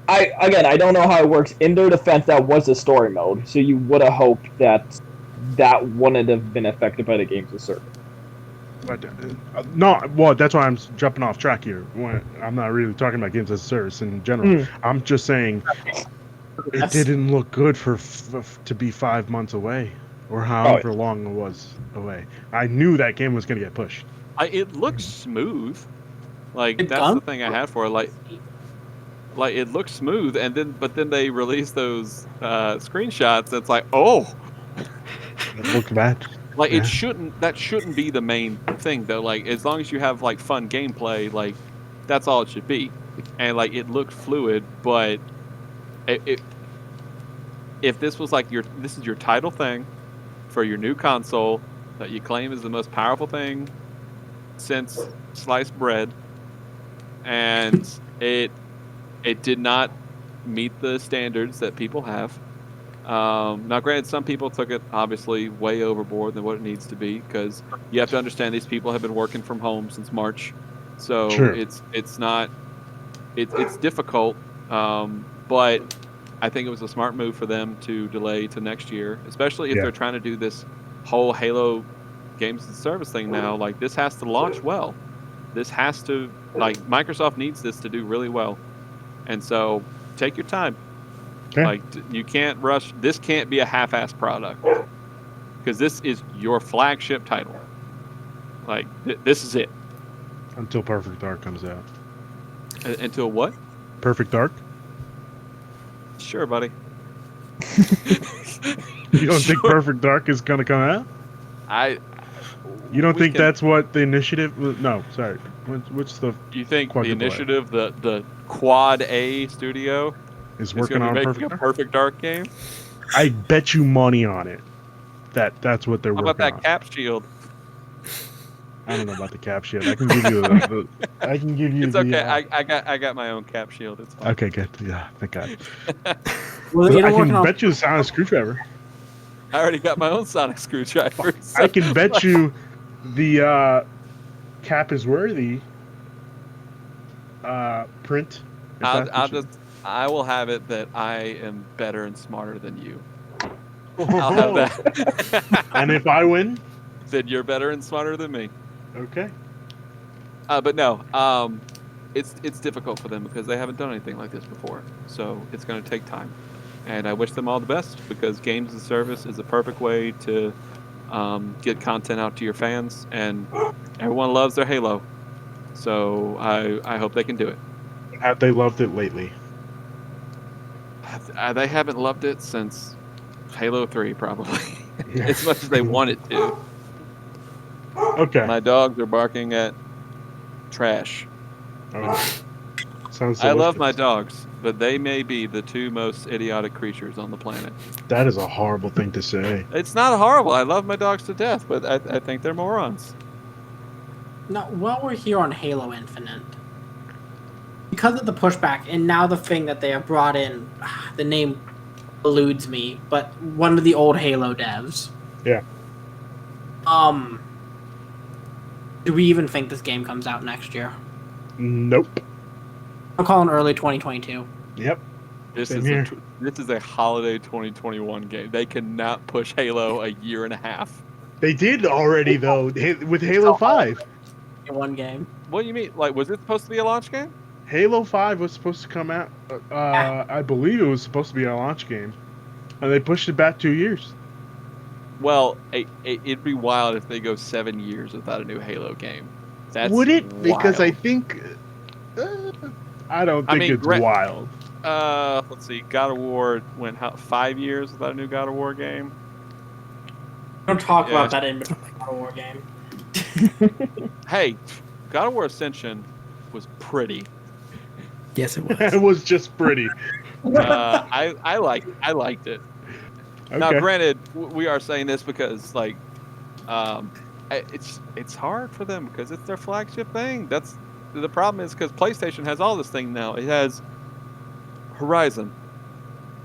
I don't know how it works. In their defense, that was a story mode, so you would have hoped that that wouldn't have been affected by the games of service. But no, well, that's why I'm jumping off track here. I'm not really talking about games as a service in general. I'm just saying it That's- didn't look good to be 5 months away, or however long it was away. I knew that game was going to get pushed. It looks smooth. Like It that's done? the thing I had for it. Like it looks smooth, and then they release those screenshots. It's like, oh, It looked bad. like Yeah. that shouldn't be the main thing though. Like as long as you have like fun gameplay, like that's all it should be. And like it looked fluid, but if this was like this is your title thing for your new console that you claim is the most powerful thing since sliced bread, and it did not meet the standards that people have. Now, granted, some people took it obviously way overboard than what it needs to be because you have to understand these people have been working from home since March, so Sure. it's difficult. But I think it was a smart move for them to delay to next year, especially if Yeah. they're trying to do this whole Halo games as a service thing now. Like this has to launch well. This has to Microsoft needs this to do really well, and so take your time. Okay. Like you can't rush. This can't be a half-assed product because this is your flagship title. Like this is it. Until Perfect Dark comes out. Until what? Perfect Dark? Sure, buddy. You don't think Sure. Perfect Dark is going to come out? You don't we think can- that's what the initiative? No, sorry. What's the You think the Quadruple A. initiative, the Quad A studio, is is working going to on be making Perfect a Dark? Perfect Dark game? I bet you money on it. That's what they're How working about that on. Cap Shield? I don't know about the cap shield. I can give you the I can give you It's the. okay. I got my own Cap Shield. It's fine. Okay, good. Yeah, thank God. Well, you I know, working can on bet you the sonic screwdriver. I already got my own sonic screwdriver. so- I can bet you the cap is worthy print. if that's what you- I will have it that I am better and smarter than you. I'll have that. And if I win, Then you're better and smarter than me. okay. But no, it's difficult for them because they haven't done anything like this before. So it's going to take time. And I wish them all the best because games as a service is a perfect way to get content out to your fans. And everyone loves their Halo. So I hope they can do it. Have they loved it lately? They haven't loved it since Halo 3, probably. As much as they wanted to. Okay. My dogs are barking at trash. Oh, sounds. I love my delicious. dogs, but they may be the two most idiotic creatures on the planet. That is a horrible thing to say. It's not horrible. I love my dogs to death, but I think they're morons. Now, while we're here on Halo Infinite, because of the pushback, and now the thing that they have brought in, the name eludes me, but one of the old Halo devs. Yeah. Do we even think this game comes out next year? Nope. I'm calling early 2022. Yep. This Same is here. this is a holiday 2021 game. They cannot push Halo a year and a half. They did already though with Halo 5. In one game. What do you mean? Like, was it supposed to be a launch game? Halo 5 was supposed to come out. I believe it was supposed to be a launch game, and they pushed it back 2 years. Well, it'd be wild if they go 7 years without a new Halo game. That's Would it? Because I wild. think I don't think mean, it's wild. Let's see. God of War went 5 years without a new God of War game. Don't talk Yeah. about that in between God of War game. Hey, God of War Ascension was pretty. Yes, it It was. was just pretty. I liked it. Now, Okay. granted, we are saying this because like, it's hard for them because it's their flagship thing. That's the problem is because PlayStation has all this thing now. It has Horizon,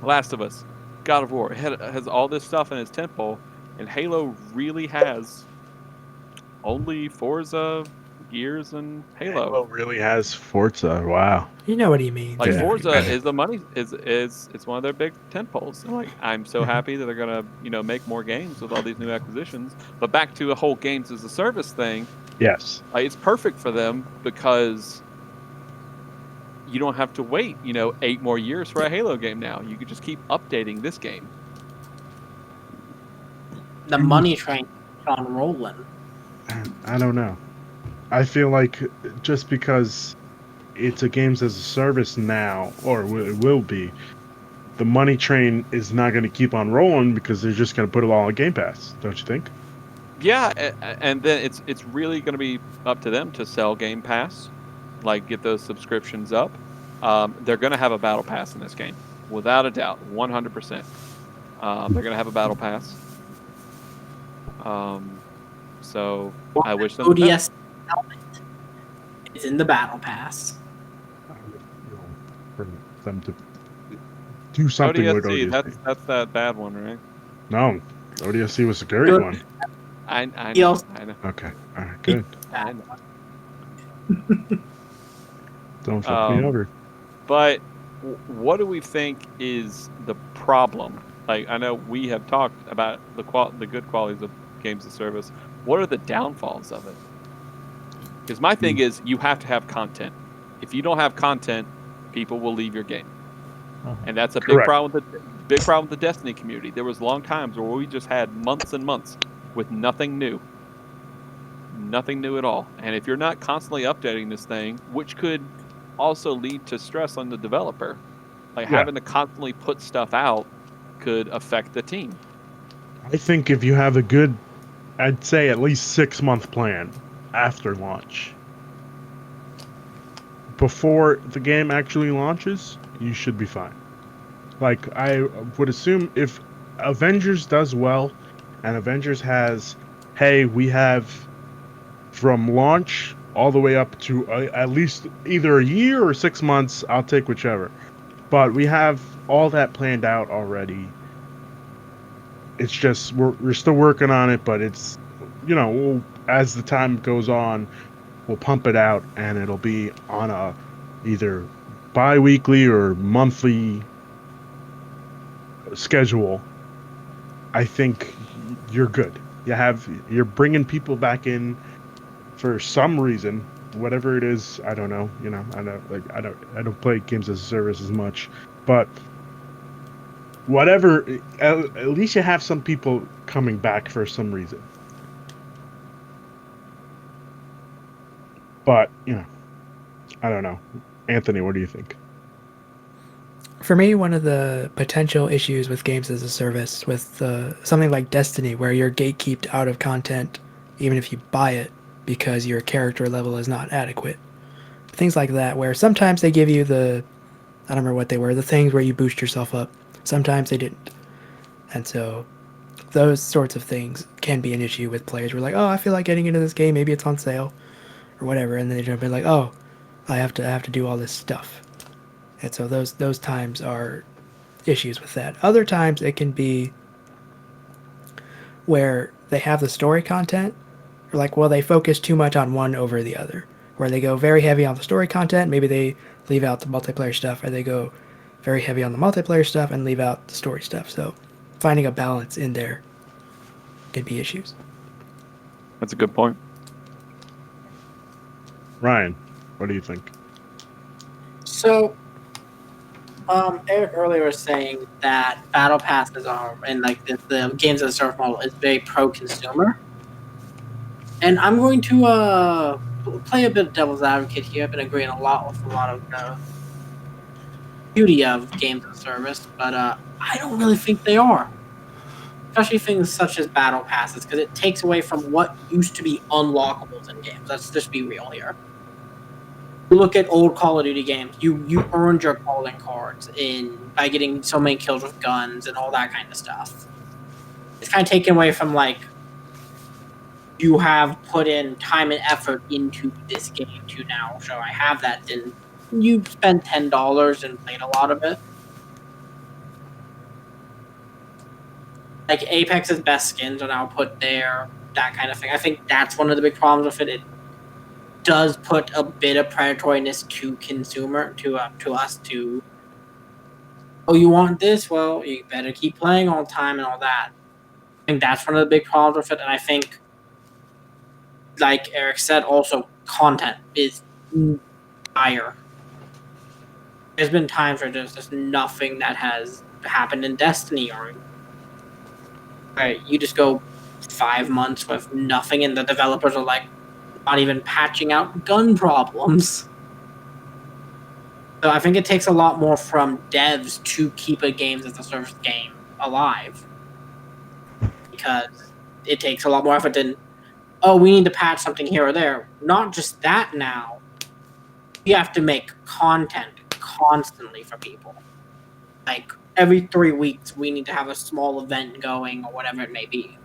Last of Us, God of War. It has all this stuff in its tentpole, and Halo really has only Forza, Gears, and Halo. really has Forza. Wow. You know what he means. Like Yeah. Forza is the money is it's one of their big tentpoles. And like I'm so happy that they're gonna make more games with all these new acquisitions. But back to the whole games as a service thing, Yes. like it's perfect for them because you don't have to wait 8 more years for a Halo game now. You could just keep updating this game. The money train keeps on rolling. I don't know. I feel like just because it's a games as a service now, or it will be, the money train is not going to keep on rolling because they're just going to put it all on Game Pass. Don't you think? Yeah, and then it's really going to be up to them to sell Game Pass, like get those subscriptions up. They're going to have a battle pass in this game, without a doubt, 100%. They're going to have a battle pass. So I wish them the best. ODS element is in the battle pass. For them to do something with ODST, ODST. that's that bad one, right? No, ODST was a great Good. one. I know. Yes. I know. Okay, all right, good. I know. Don't fuck me over. But what do we think is the problem? Like, I know we have talked about the good qualities of games as service. What are the downfalls of it? Because my thing is, you have to have content. If you don't have content, people will leave your game, and that's a big Correct. problem with the Destiny community. There was long times where we just had months and months with nothing new at all. And if you're not constantly updating this thing, which could also lead to stress on the developer, like Yeah. having to constantly put stuff out could affect the team. I think if you have a good, I'd say at least 6-month plan after launch, before the game actually launches, you should be fine. Like, I would assume if Avengers does well, and Avengers has, hey, we have from launch all the way up to at least either a year or 6 months, I'll take whichever. But we have all that planned out already. It's just, we're still working on it, but it's, as the time goes on, we'll pump it out, and it'll be on a either bi-weekly or monthly schedule. I think you're good. You're bringing people back in for some reason, whatever it is. I don't know. I don't play games as a service as much, but whatever. At least you have some people coming back for some reason. But I don't know. Anthony, what do you think? For me, one of the potential issues with games as a service, with something like Destiny, where you're gatekept out of content, even if you buy it, because your character level is not adequate. Things like that, where sometimes they give you I don't remember what they were, the things where you boost yourself up. Sometimes they didn't. And so those sorts of things can be an issue with players. We're like, oh, I feel like getting into this game. Maybe it's on sale. or whatever, and then they jump in like, oh, I have to do all this stuff. And so those times are issues with that. Other times it can be where they have the story content, or like, well, they focus too much on one over the other, where they go very heavy on the story content, maybe they leave out the multiplayer stuff, or they go very heavy on the multiplayer stuff and leave out the story stuff. So finding a balance in there can be issues. That's a good point. Ryan, what do you think? So, Eric earlier was saying that battle passes are, and like the games as a service model is very pro-consumer. And I'm going to play a bit of devil's advocate here. I've been agreeing a lot with a lot of the beauty of games as a service, but I don't really think they are. Especially things such as battle passes, because it takes away from what used to be unlockables in games. Let's just be real here. You look at old Call of Duty games, you earned your calling cards by getting so many kills with guns and all that kind of stuff. It's kind of taken away from, like, you have put in time and effort into this game to now show I have that, and you spent $10 and played a lot of it. Like, Apex's best skins are now put there, that kind of thing. I think that's one of the big problems with it. It does put a bit of predatoriness to us, oh, you want this? Well, you better keep playing all the time and all that. I think that's one of the big problems with it, and I think, like Eric said, also content is higher. There's been times where there's just nothing that has happened in Destiny, or right, you just go 5 months with nothing, and the developers are like not even patching out gun problems. So I think it takes a lot more from devs to keep a games as a service game alive, because it takes a lot more effort than, oh, we need to patch something here or there. Not just that now. You have to make content constantly for people. Like, every 3 weeks, we need to have a small event going or whatever it may be.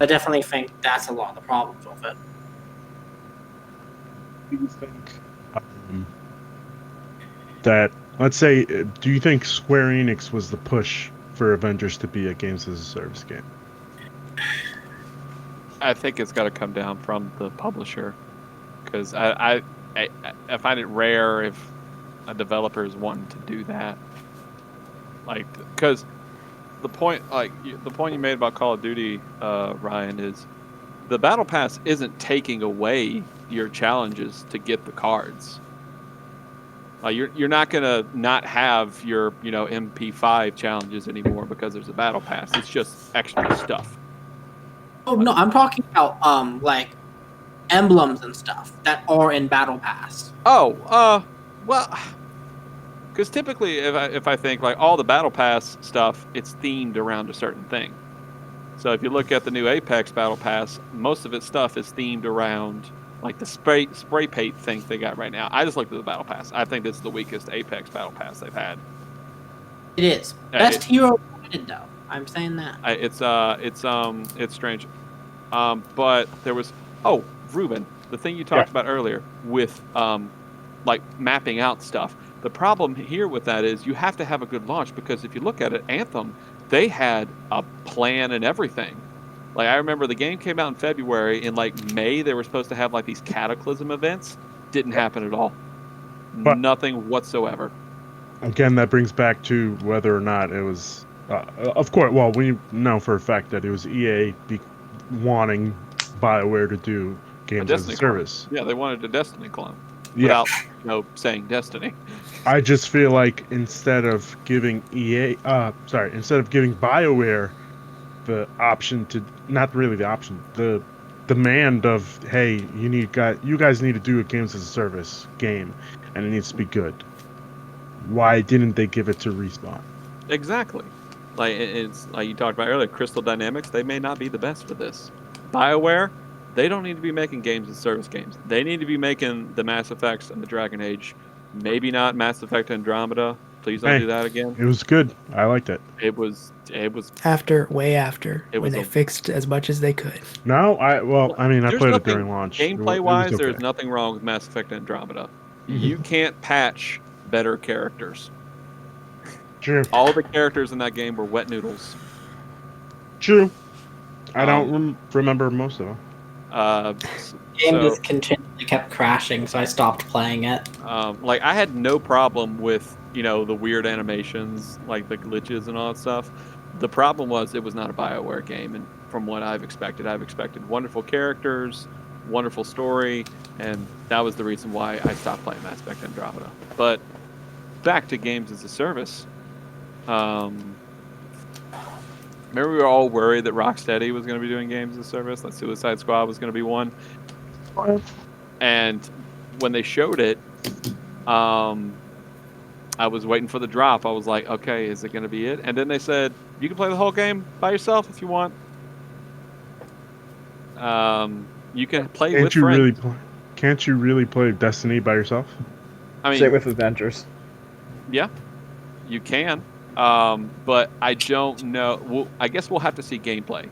I definitely think that's a lot of the problems with it. Do you think that, let's say, do you think Square Enix was the push for Avengers to be a games as a service game? I think it's got to come down from the publisher, because I find it rare if a developer is wanting to do that. Like, because the point you made about Call of Duty, Ryan, is the Battle Pass isn't taking away your challenges to get the cards. You're not gonna not have your MP5 challenges anymore because there's a Battle Pass. It's just extra stuff. Oh no, I'm talking about like emblems and stuff that are in Battle Pass. Oh, well, because typically if I think like all the Battle Pass stuff, it's themed around a certain thing. So if you look at the new Apex Battle Pass, most of its stuff is themed around like the spray paint thing they got right now. I just looked at the Battle Pass. I think this is the weakest Apex Battle Pass they've had. It is best hero limited though. I'm saying that. It's strange. But there was Ruben, the thing you talked about earlier with like mapping out stuff. The problem here with that is you have to have a good launch, because if you look at it, Anthem, they had a plan and everything. Like, I remember the game came out in February. In like May, they were supposed to have like these Cataclysm events. Didn't happen at all. But nothing whatsoever. Again, that brings back to whether or not it was. Of course, well, we know for a fact that it was EA wanting BioWare to do games as a service. Clone. Yeah, they wanted a Destiny clone without saying Destiny. I just feel like instead of giving instead of giving BioWare the option to, not really the option, the demand of, hey, you guys need to do a games as a service game, and it needs to be good. Why didn't they give it to Respawn? Exactly. Like, it's like you talked about earlier, Crystal Dynamics, they may not be the best for this. BioWare, they don't need to be making games as service games. They need to be making the Mass Effects and the Dragon Age. Maybe not Mass Effect Andromeda, Please don't Hey. do that again. It was good. I liked it. It was Way after, It when was they a- fixed as much as they could. No, I mean I There's played it nothing- during launch. gameplay It was wise. okay. There's nothing wrong with Mass Effect Andromeda. Mhm. You can't patch better characters. True. All the characters in that game were wet noodles. True. I don't Um, remember most of them. Game So, just continually kept crashing, so I stopped playing it. like I had no problem with the weird animations, like the glitches and all that stuff. The problem was it was not a BioWare game, and from what I've expected wonderful characters, wonderful story, and that was the reason why I stopped playing Mass Effect Andromeda. But back to games as a service. Remember we were all worried that Rocksteady was going to be doing games as a service, like Suicide Squad was going to be one. And when they showed it, I was waiting for the drop. I was like, okay, is it going to be it? And then they said, you can play the whole game by yourself if you want. You can play with friends. Can't you really play Destiny by yourself? I mean, Same with Avengers. yeah, you can. But I don't know. I guess we'll have to see gameplay.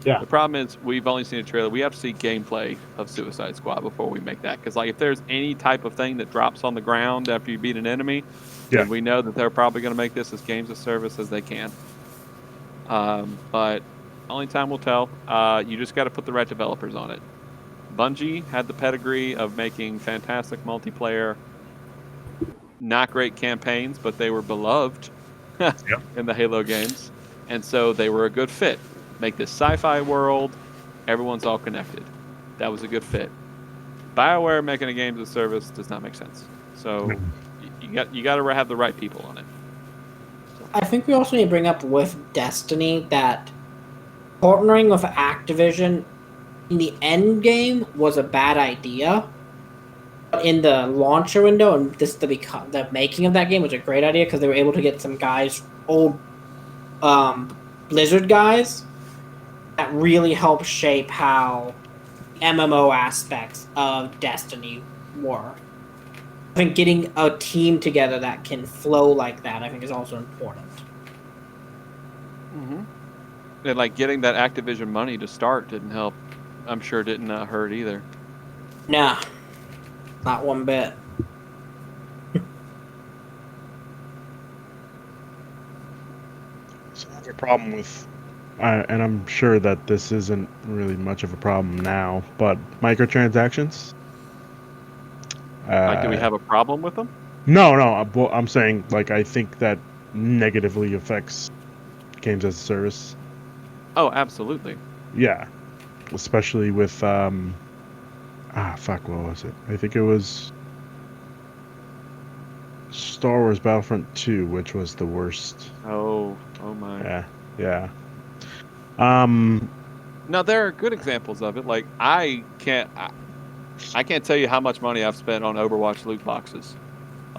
Yeah. The problem is we've only seen a trailer. We have to see gameplay of Suicide Squad before we make that. Because if there's any type of thing that drops on the ground after you beat an enemy, then we know that they're probably going to make this as games of service as they can. But only time will tell. You just got to put the right developers on it. Bungie had the pedigree of making fantastic multiplayer, not great campaigns, but they were beloved in the Halo games. And so they were a good fit. Make this sci-fi world, everyone's all connected. That was a good fit. BioWare making a games of service does not make sense. So you got to have the right people on it. I think we also need to bring up with Destiny that partnering with Activision in the end game was a bad idea. But in the launcher window and the making of that game was a great idea because they were able to get some guys, old Blizzard guys, that really helped shape how MMO aspects of Destiny were. I think getting a team together that can flow like that, I think, is also important. Mm-hmm. And getting that Activision money to start didn't help. I'm sure it didn't hurt either. Nah, not one bit. So the problem with, and I'm sure that this isn't really much of a problem now, but microtransactions. Do we have a problem with them? No. I'm saying I think that negatively affects games as a service. Oh, absolutely. Yeah, especially with what was it? I think it was Star Wars Battlefront 2, which was the worst. Oh my. Yeah. Now there are good examples of it. I can't tell you how much money I've spent on Overwatch loot boxes,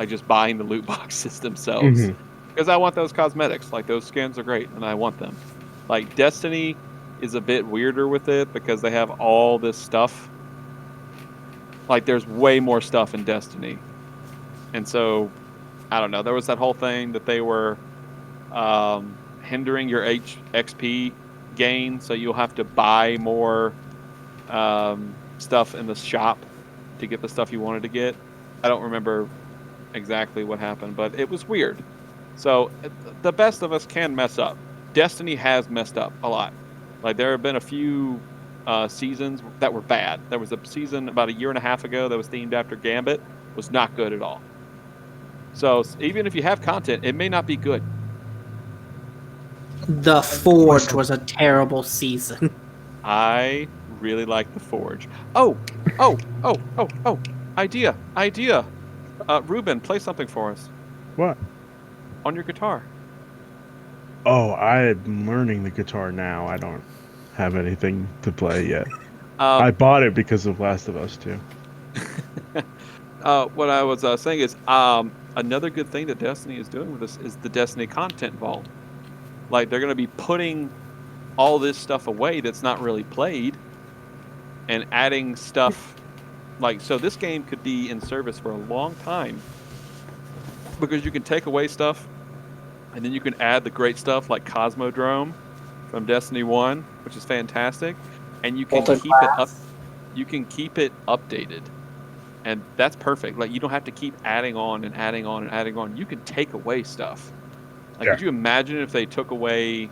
just buying the loot boxes themselves, because I want those cosmetics. Those skins are great, and I want them. Destiny is a bit weirder with it because they have all this stuff. There's way more stuff in Destiny, and so I don't know. There was that whole thing that they were hindering your XP gain, so you'll have to buy more stuff in the shop to get the stuff you wanted to get. I don't remember exactly what happened, but it was weird. So the best of us can mess up. Destiny has messed up a lot. There have been a few seasons that were bad. There was a season about a year and a half ago that was themed after Gambit. Was not good at all. So even if you have content, it may not be good. The Forge was a terrible season. I really like the Forge. Oh! Idea. Ruben, play something for us. What? On your guitar. Oh, I'm learning the guitar now. I don't have anything to play yet. I bought it because of Last of Us 2. What I was saying is another good thing that Destiny is doing with this is the Destiny content vault. They're going to be putting all this stuff away that's not really played and adding stuff. So this game could be in service for a long time because you can take away stuff, and then you can add the great stuff like Cosmodrome from Destiny 1, which is fantastic, and you can keep it up. You can keep it updated, and that's perfect. Like you don't have to keep adding on and adding on and adding on. You can take away stuff. Like, could you imagine if they took away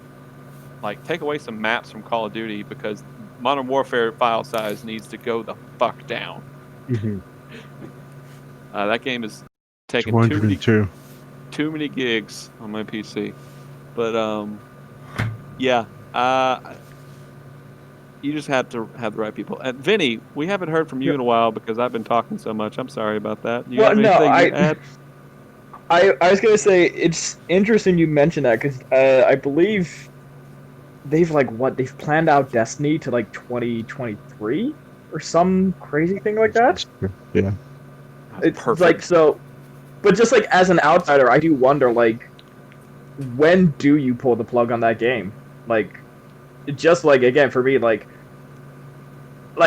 some maps from Call of Duty because Modern Warfare file size needs to go the fuck down? Mm-hmm. That game is taking 202. too many gigs on my PC. But yeah, you just have to have the right people. And Vinny, we haven't heard from you in a while because I've been talking so much. I'm sorry about that. You have anything to add? I was gonna say it's interesting you mentioned that because I believe they've they've planned out Destiny to 2023 or some crazy thing like that. Yeah. It's perfect. like so, but just as an outsider, I do wonder when do you pull the plug on that game? Just again for me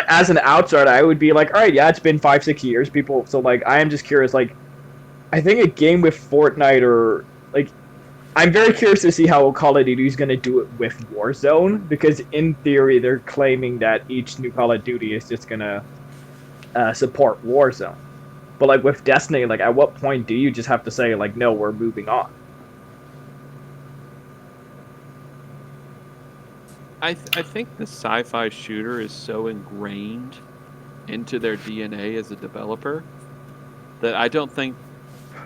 as an outsider, I would be all right, yeah, it's been 5-6 years, people. So I am just curious. I think a game with Fortnite or I'm very curious to see how Call of Duty is going to do it with Warzone, because in theory they're claiming that each new Call of Duty is just going to support Warzone. But with Destiny, at what point do you just have to say no, we're moving on? I think the sci-fi shooter is so ingrained into their DNA as a developer that I don't think.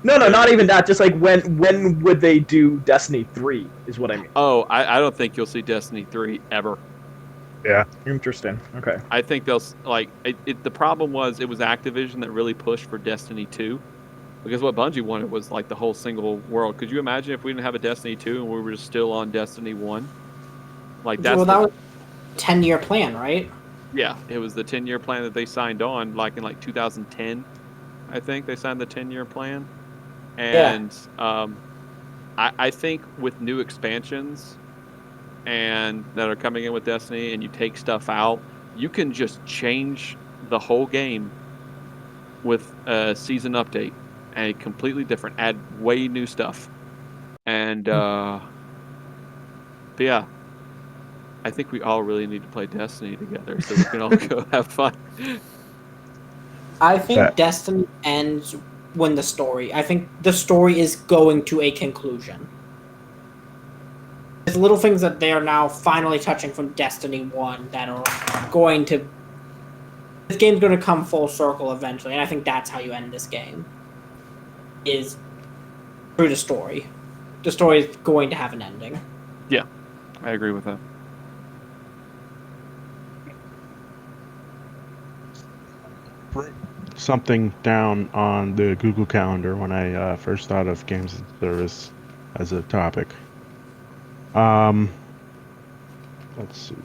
No, not even that. Just when would they do Destiny 3 is what I mean. Oh, I don't think you'll see Destiny 3 ever. Yeah. Interesting. Okay. I think they'll the problem was it was Activision that really pushed for Destiny 2, because what Bungie wanted was the whole single world. Could you imagine if we didn't have a Destiny 2 and we were still on Destiny 1? That was a 10-year plan, right? Yeah, it was the 10-year plan that they signed on in 2010. I think they signed the 10-year plan. And I think with new expansions and that are coming in with Destiny, and you take stuff out, you can just change the whole game with a season update and completely different, add way new stuff. And but yeah, I think we all really need to play Destiny together so we can all go have fun. I think Destiny ends when I think the story is going to a conclusion. There's little things that they are now finally touching from Destiny 1 that are going to... This game's going to come full circle eventually, and I think that's how you end this game. Is through the story. The story is going to have an ending. Yeah, I agree with that. Something down on the Google Calendar when I first thought of games as a service as a topic. Let's see.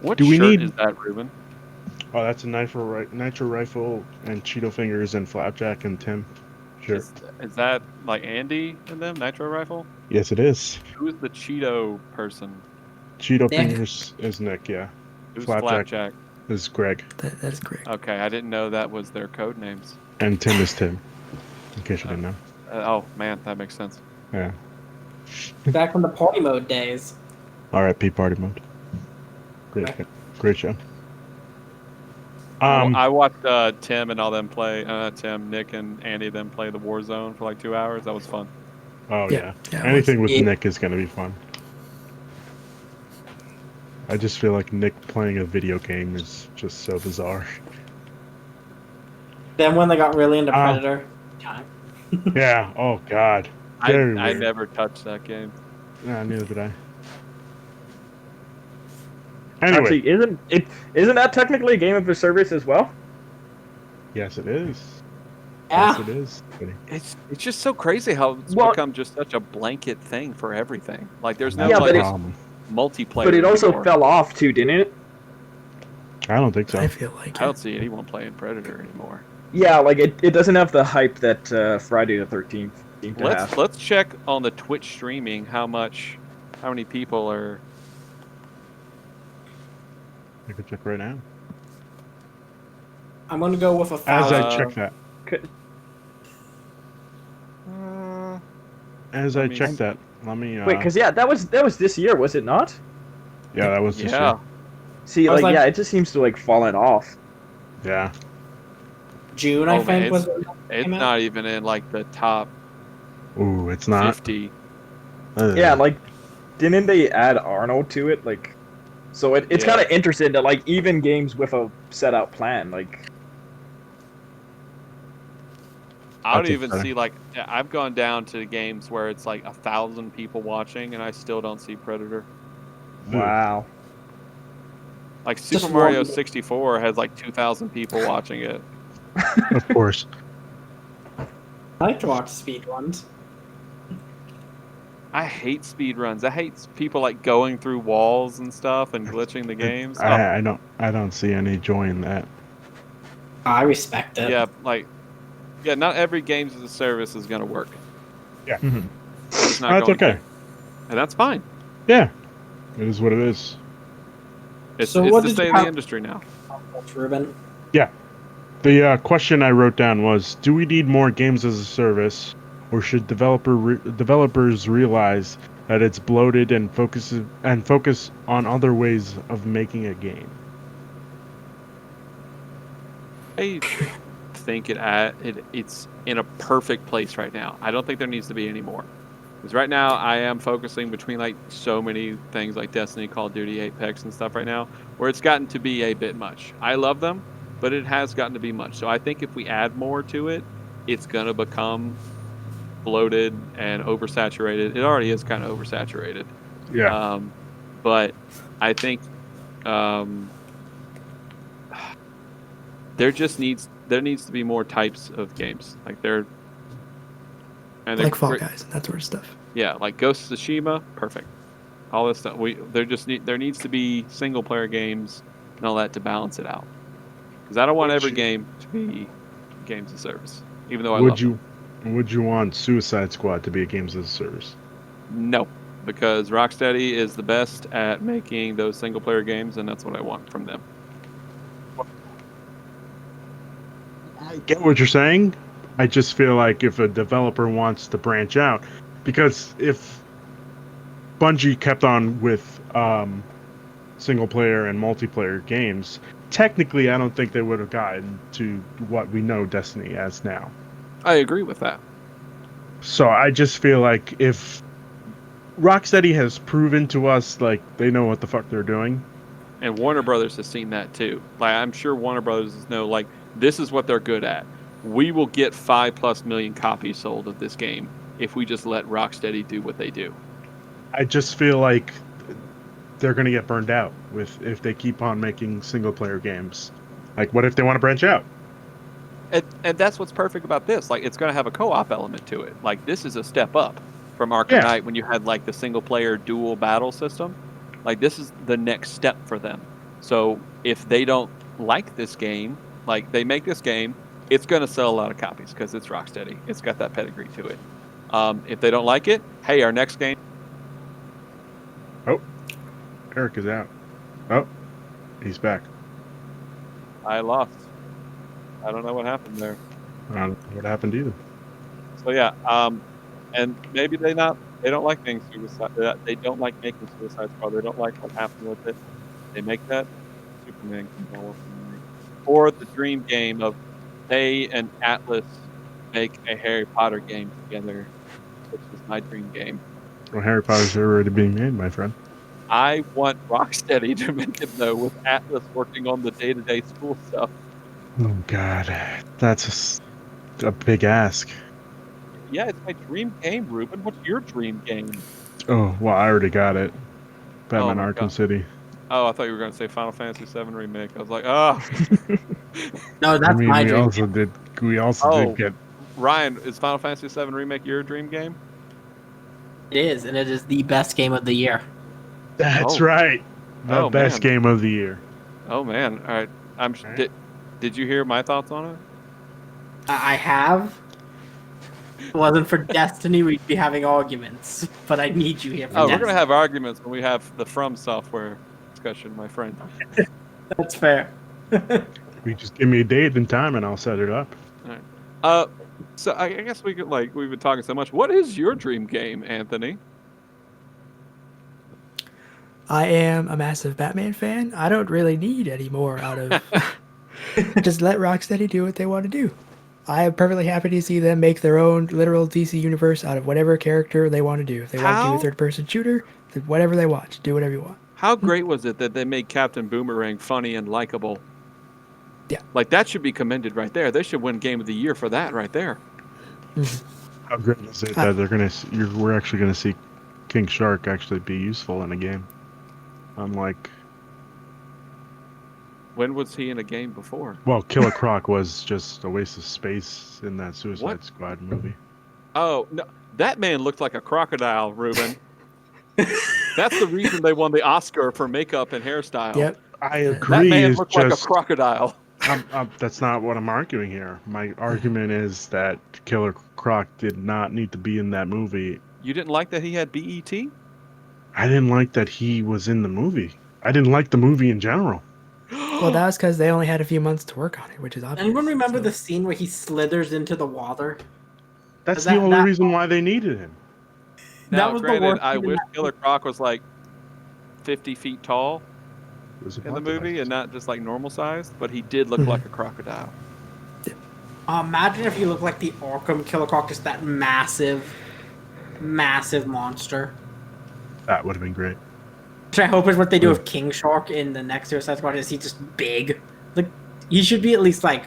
What Do we shirt need- is that, Ruben? Oh, that's a Nitro Rifle and Cheeto Fingers and Flapjack and Tim. Sure. Is that Andy and them, Nitro Rifle? Yes, it is. Who's the Cheeto person? Cheeto Nick. Fingers is Nick, yeah. Who's Flapjack. Flapjack? Is Greg. That is correct. Okay, I didn't know that was their code names. And Tim is Tim. In case you didn't know. Oh man, that makes sense. Yeah. Back from the party mode days. R.I.P. Party Mode. Great, Okay. great show. I watched Tim and all them play. Tim, Nick, and Andy them play the Warzone for 2 hours. That was fun. Oh Yeah, yeah. it Anything with Yeah. Nick is gonna be fun. I just feel like Nick playing a video game is just so bizarre. Then when they got really into Ah. Predator, time. Yeah. Oh God. I Very weird. never touched that game. Nah, neither did I. Anyway, Actually, isn't that technically a game of a service as well? yes, it is. Yeah. Yes, it is. It's just so crazy how it's Well- become just such a blanket thing for everything. There's no Yeah, but multiplayer. But it also anymore. fell off too, didn't it? I don't think so. I feel like I don't see anyone playing Predator anymore. Yeah, it doesn't have the hype that Friday the 13th seemed to have. Let's check on the Twitch streaming how many people are. I could check right now. I'm gonna go with As 1,000. I check that. as Let I me check s- that, let me. Wait, because yeah, that was this year, was it not? yeah, that was this Yeah. year. See, I was like, like- yeah, it just seems to like fallen off. Yeah. June, Oh, I man, think, was it's when that came out. not even in like the top Ooh, it's not. 50. Yeah, like, didn't they add Arnold to it? Like, so it's Yeah. kind of interesting that like even games with a set out plan, like, I would That's even exciting. see like I've gone down to games where it's like 1,000 people watching, and I still don't see Predator. wow. Like Just Super Mario one- 64 has like 2,000 people watching it. Of course. I like to watch speedruns. I hate speedruns. I hate people like going through walls and stuff and glitching the games. Oh, I don't see any joy in that. I respect it. yeah, like not every games as a service is gonna work. Mhm. It's not That's going okay. to. And that's fine. Yeah, it is what it is. It's, So it's what the did state you of the have- industry now. Ruben. The question I wrote down was: do we need more games as a service, or should developers realize that it's bloated and focus on other ways of making a game? I think it's in a perfect place right now. I don't think there needs to be any more. Because right now I am focusing between like so many things like Destiny, Call of Duty, Apex, and stuff right now, where it's gotten to be a bit much. I love them, but it has gotten to be much. So I think if we add more to it, it's gonna become bloated and oversaturated. It already is kind of oversaturated. Yeah, But I think there needs to be more types of games. Like they're Like Fall great- Guys and that sort of stuff. Yeah, like Ghost of Tsushima, perfect. All this stuff. There needs to be single player games and all that to balance it out. Because I don't want Would every you- game to be games of service, even though I love would you want Suicide Squad to be a games as a service? them. No, because Rocksteady is the best at making those single player games, and that's what I want from them. I get what you're saying. I just feel like if a developer wants to branch out, because if Bungie kept on with single player and multiplayer games, technically I don't think they would have gotten to what we know Destiny as now. I agree with that. So I just feel like if Rocksteady has proven to us like they know what the fuck they're doing. And Warner Brothers has seen that too. Like I'm sure Warner Brothers know like this is what they're good at. We will get 5+ million copies sold of this game if we just let Rocksteady do what they do. I just feel like they're gonna get burned out with if they keep on making single player games. Like what if they want to branch out? And that's what's perfect about this. Like it's going to have a co-op element to it. Like this is a step up from Arkham Yeah. Knight when you had like the single player dual battle system. Like this is the next step for them. So if they don't like this game, like they make this game, it's going to sell a lot of copies because it's Rocksteady. It's got that pedigree to it. If they don't like it, hey, our next game. Eric is out. Oh, he's back. I lost. I don't know what happened there. I don't know what happened either. So yeah, and maybe they don't like being suicide. They don't like making Suicide Squad. They don't like what happened with it. They make that Superman can go up and make. Or the dream game of they and Atlas make a Harry Potter game together, which is my dream game. Well, Harry Potter's already being made, my friend. I want Rocksteady to make it though, with Atlas working on the day-to-day school stuff. Oh God, that's a big ask. Yeah, it's my dream game, Ruben. What's your dream game? Oh well, I already got it. Batman my Arkham God. City. Oh, I thought you were going to say Final Fantasy VII Remake. I was like, oh. No, that's I mean, my we dream. also did. We also Oh. did get. Ryan, is Final Fantasy VII Remake your dream game? It is, and it is the best game of the year. That's Oh. right. The Oh, best man. game of the year. Oh man! All right, Alright. Did you hear my thoughts on it? I have. If it wasn't for Destiny, we'd be having arguments. But I need you here for Oh, we're Destiny. gonna have arguments when we have the From Software discussion, my friend. That's fair. You just give me a date and time, and I'll set it up. So I guess we could we've been talking so much. What is your dream game, Anthony? I am a massive Batman fan. I don't really need any more out of. Just let Rocksteady do what they want to do. I am perfectly happy to see them make their own literal DC universe out of whatever character they want to do. If they want to do How? a third-person shooter, then whatever they want. Do whatever you want. How great was it that they made Captain Boomerang funny and likable? Yeah. Like that should be commended right there. They should win Game of the Year for that right there. How great is it that we're actually gonna see King Shark actually be useful in a game? Unlike, When was he in a game before? well, Killer Croc was just a waste of space in that Suicide What? Squad movie. Oh no, that man looked like a crocodile, Ruben. That's the reason they won the Oscar for makeup and hairstyle. Yep. I That agree. man It's looked like a just crocodile. that's not what I'm arguing here. My argument is that Killer Croc did not need to be in that movie. You didn't like that he had BET? I didn't like that he was in the movie. I didn't like the movie in general. Well, that was because they only had a few months to work on it, which is obvious. Anyone remember So- the scene where he slithers into the water? That's That- the only that- reason why they needed him. Now, That was the granted, worst I scene in wish that Killer Croc was like 50 feet tall It was in the about movie that. and not just like normal sized, but he did look like a crocodile. Imagine if you look like the Arkham Killer Croc, just that massive, massive monster. That would have been great. Which I hope is what they do Yeah. with King Shark in the next Suicide Squad. Is he just big? Like he should be at least like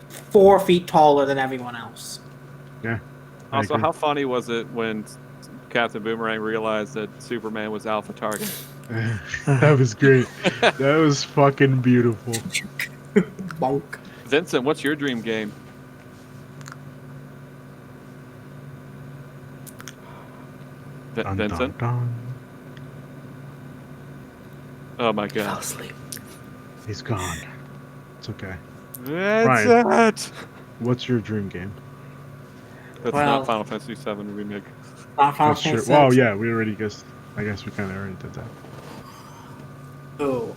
4 feet taller than everyone else. Yeah. I Also, agree. how funny was it when Captain Boomerang realized that Superman was Alpha Target? That was great. That was fucking beautiful. Bonk. Vincent, what's your dream game? Dun, Vincent? dun, dun. Oh my Fell god. asleep. He's gone. It's okay. Vincent! What's your dream game? That's Well- not Final Fantasy VII Remake. Not Final That's true. Fantasy Well, VII. yeah, we already guessed. I guess we kind of already did that. Ooh.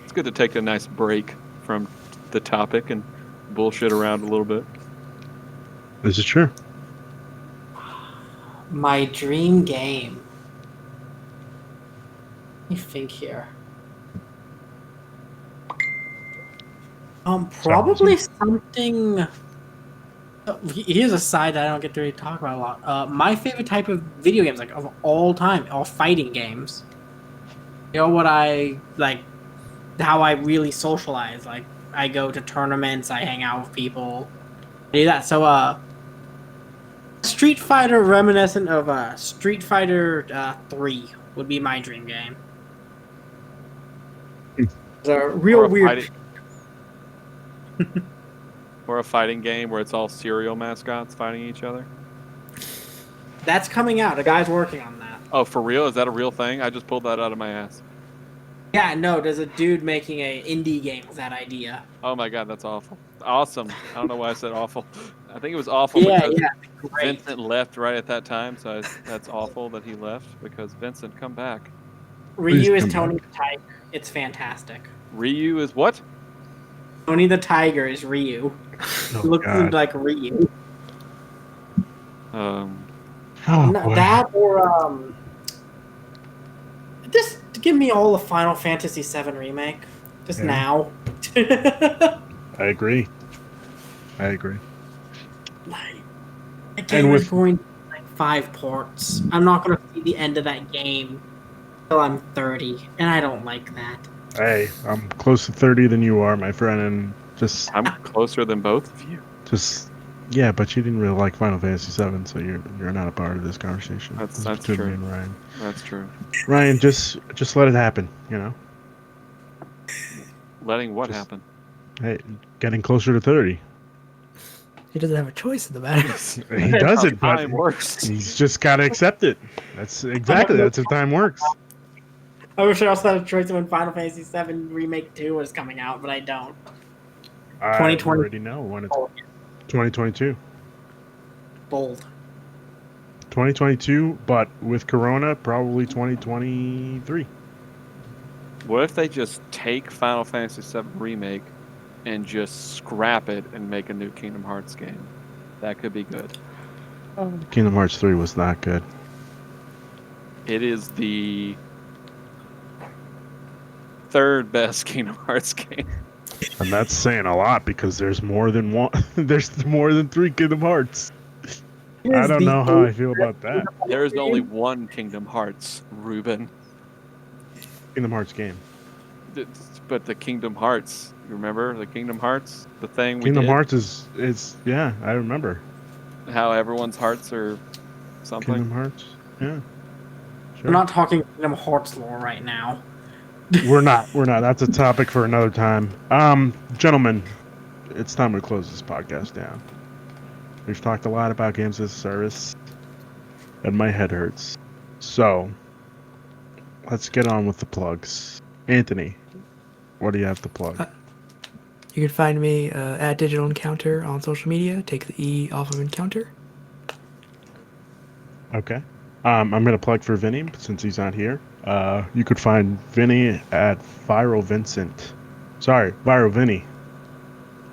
It's good to take a nice break from the topic and bullshit around a little bit. This is true. My dream game. Let me think here. Probably something. Here's a side that I don't get to really talk about a lot. My favorite type of video games, like of all time, are fighting games. You know what I like? How I really socialize. Like I go to tournaments, I hang out with people. I do that. So, Street Fighter reminiscent of Street Fighter 3 would be my dream game. It's a real Or a weird. Or a fighting game where it's all cereal mascots fighting each other. That's coming out. A guy's working on that. Oh, for real? Is that a real thing? I just pulled that out of my ass. Yeah, no, there's a dude making a indie game with that idea. Oh my god, that's awful. Awesome. I don't know why I said awful. I think it was awful Yeah, because yeah, great. Vincent left right at that time, so that's awful that he left because Vincent, come back. Ryu is come Tony the Tiger. It's fantastic. Ryu is what? Tony the Tiger is Ryu. Oh, He looks God. like Ryu. Um, Oh, No, boy. that or just give me all the Final Fantasy VII remake. Just Yeah. now. I agree. I agree. Like, that game And is with- going to be like 5 ports. I'm not going to see the end of that game till I'm 30, and I don't like that. Hey, I'm close to 30 than you are, my friend, and just I'm closer than both of you. yeah, but you didn't really like Final Fantasy VII, so you're not a part of this conversation. That's This is between true. me and Ryan. That's true. Ryan, just let it happen. You know, Letting what Just- happen? hey, getting closer to 30. He doesn't have a choice in the matter. He doesn't, but Time works. he's just gotta accept it. That's how time works. I wish I also had a choice when Final Fantasy VII Remake 2 was coming out, but I don't. I 2020. already know when it's 2022. Bold. 2022, but with Corona, probably 2023. What if they just take Final Fantasy VII Remake and just scrap it and make a new Kingdom Hearts game. That could be good. Kingdom Hearts 3 was not good. It is the third best Kingdom Hearts game. And that's saying a lot because there's more than one. There's more than 3 Kingdom Hearts. I don't know how I feel about that. There is only one Kingdom Hearts, Ruben. Kingdom Hearts game. But the Kingdom Hearts, you remember the Kingdom Hearts, the thing we Kingdom did? Hearts is yeah, I remember. How everyone's hearts are something. Kingdom Hearts. Yeah. Sure. We're not talking Kingdom Hearts lore right now. We're not. That's a topic for another time. Gentlemen, it's time to close this podcast down. We've talked a lot about games as a service, and my head hurts. So, let's get on with the plugs. Anthony, what do you have to plug? You can find me at Digital Encounter on social media. Take the E off of Encounter. Okay. I'm going to plug for Vinny since he's not here. You could find Vinny at Viral Vinny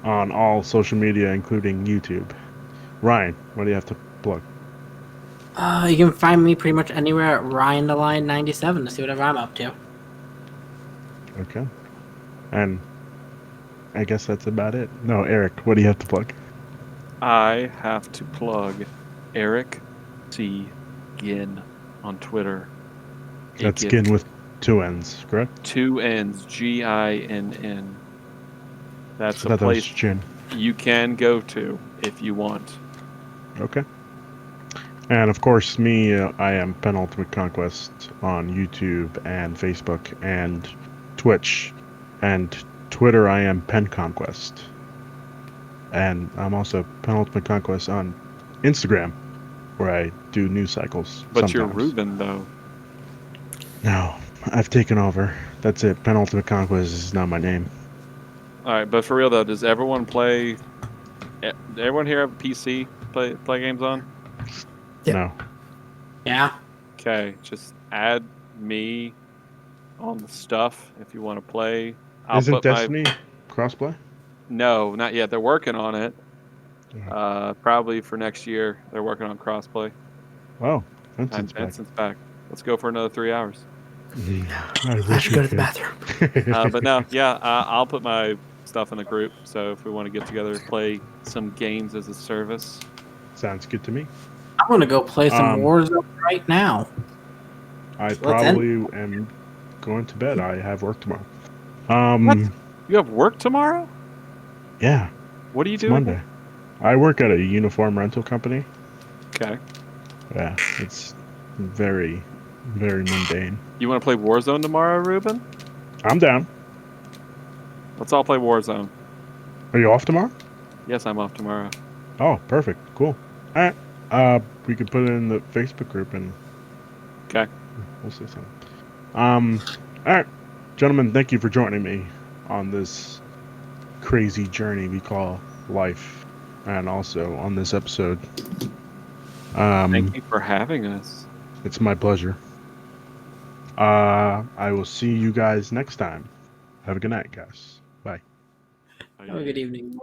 on all social media, including YouTube. Ryan, what do you have to plug? You can find me pretty much anywhere at Ryan the Lion 97 to see whatever I'm up to. Okay. And I guess that's about it. No, Eric, what do you have to plug? I have to plug Eric C. Ginn on Twitter. That's Ginn with 2 N's, correct? 2 N's, Ginn. That's I a thought that was place Gin. you can go to if you want. Okay. And of course, me, I am Penultimate Conquest on YouTube and Facebook and Twitch. And Twitter, I am Pen Conquest. And I'm also Penultimate Conquest on Instagram, where I do news cycles. But you're sometimes. Ruben, though. No, I've taken over. That's it. Penultimate Conquest is not my name. All right, but for real though, does everyone play? Does everyone here have a PC play games on? Yep. No. Yeah. Okay, just add me on the stuff if you want to play. I'll Isn't put Destiny crossplay? No, not yet. They're working on it. Probably for next year. They're working on crossplay. Oh, And Vincent's back. Vincent's back. Let's go for another 3 hours. I should go to the bathroom. But no, yeah, I'll put my stuff in the group. So if we want to get together and play some games as a service, Sounds good to me. I'm gonna go play some Warzone right now. I Let's probably am going to bed. I have work tomorrow. What? You have work tomorrow? Yeah, What do you it's do? Monday. I work at a uniform rental company. Okay. Yeah, it's very, very mundane. You want to play Warzone tomorrow, Ruben? I'm down. Let's all play Warzone. Are you off tomorrow? Yes, I'm off tomorrow. Oh, perfect. Cool. All right. We could put it in the Facebook group and Okay. we'll say something. All right, gentlemen, thank you for joining me on this crazy journey we call life, and also on this episode. Thank you for having us. It's my pleasure. I will see you guys next time. Have a good night, guys. Bye. Have a good evening.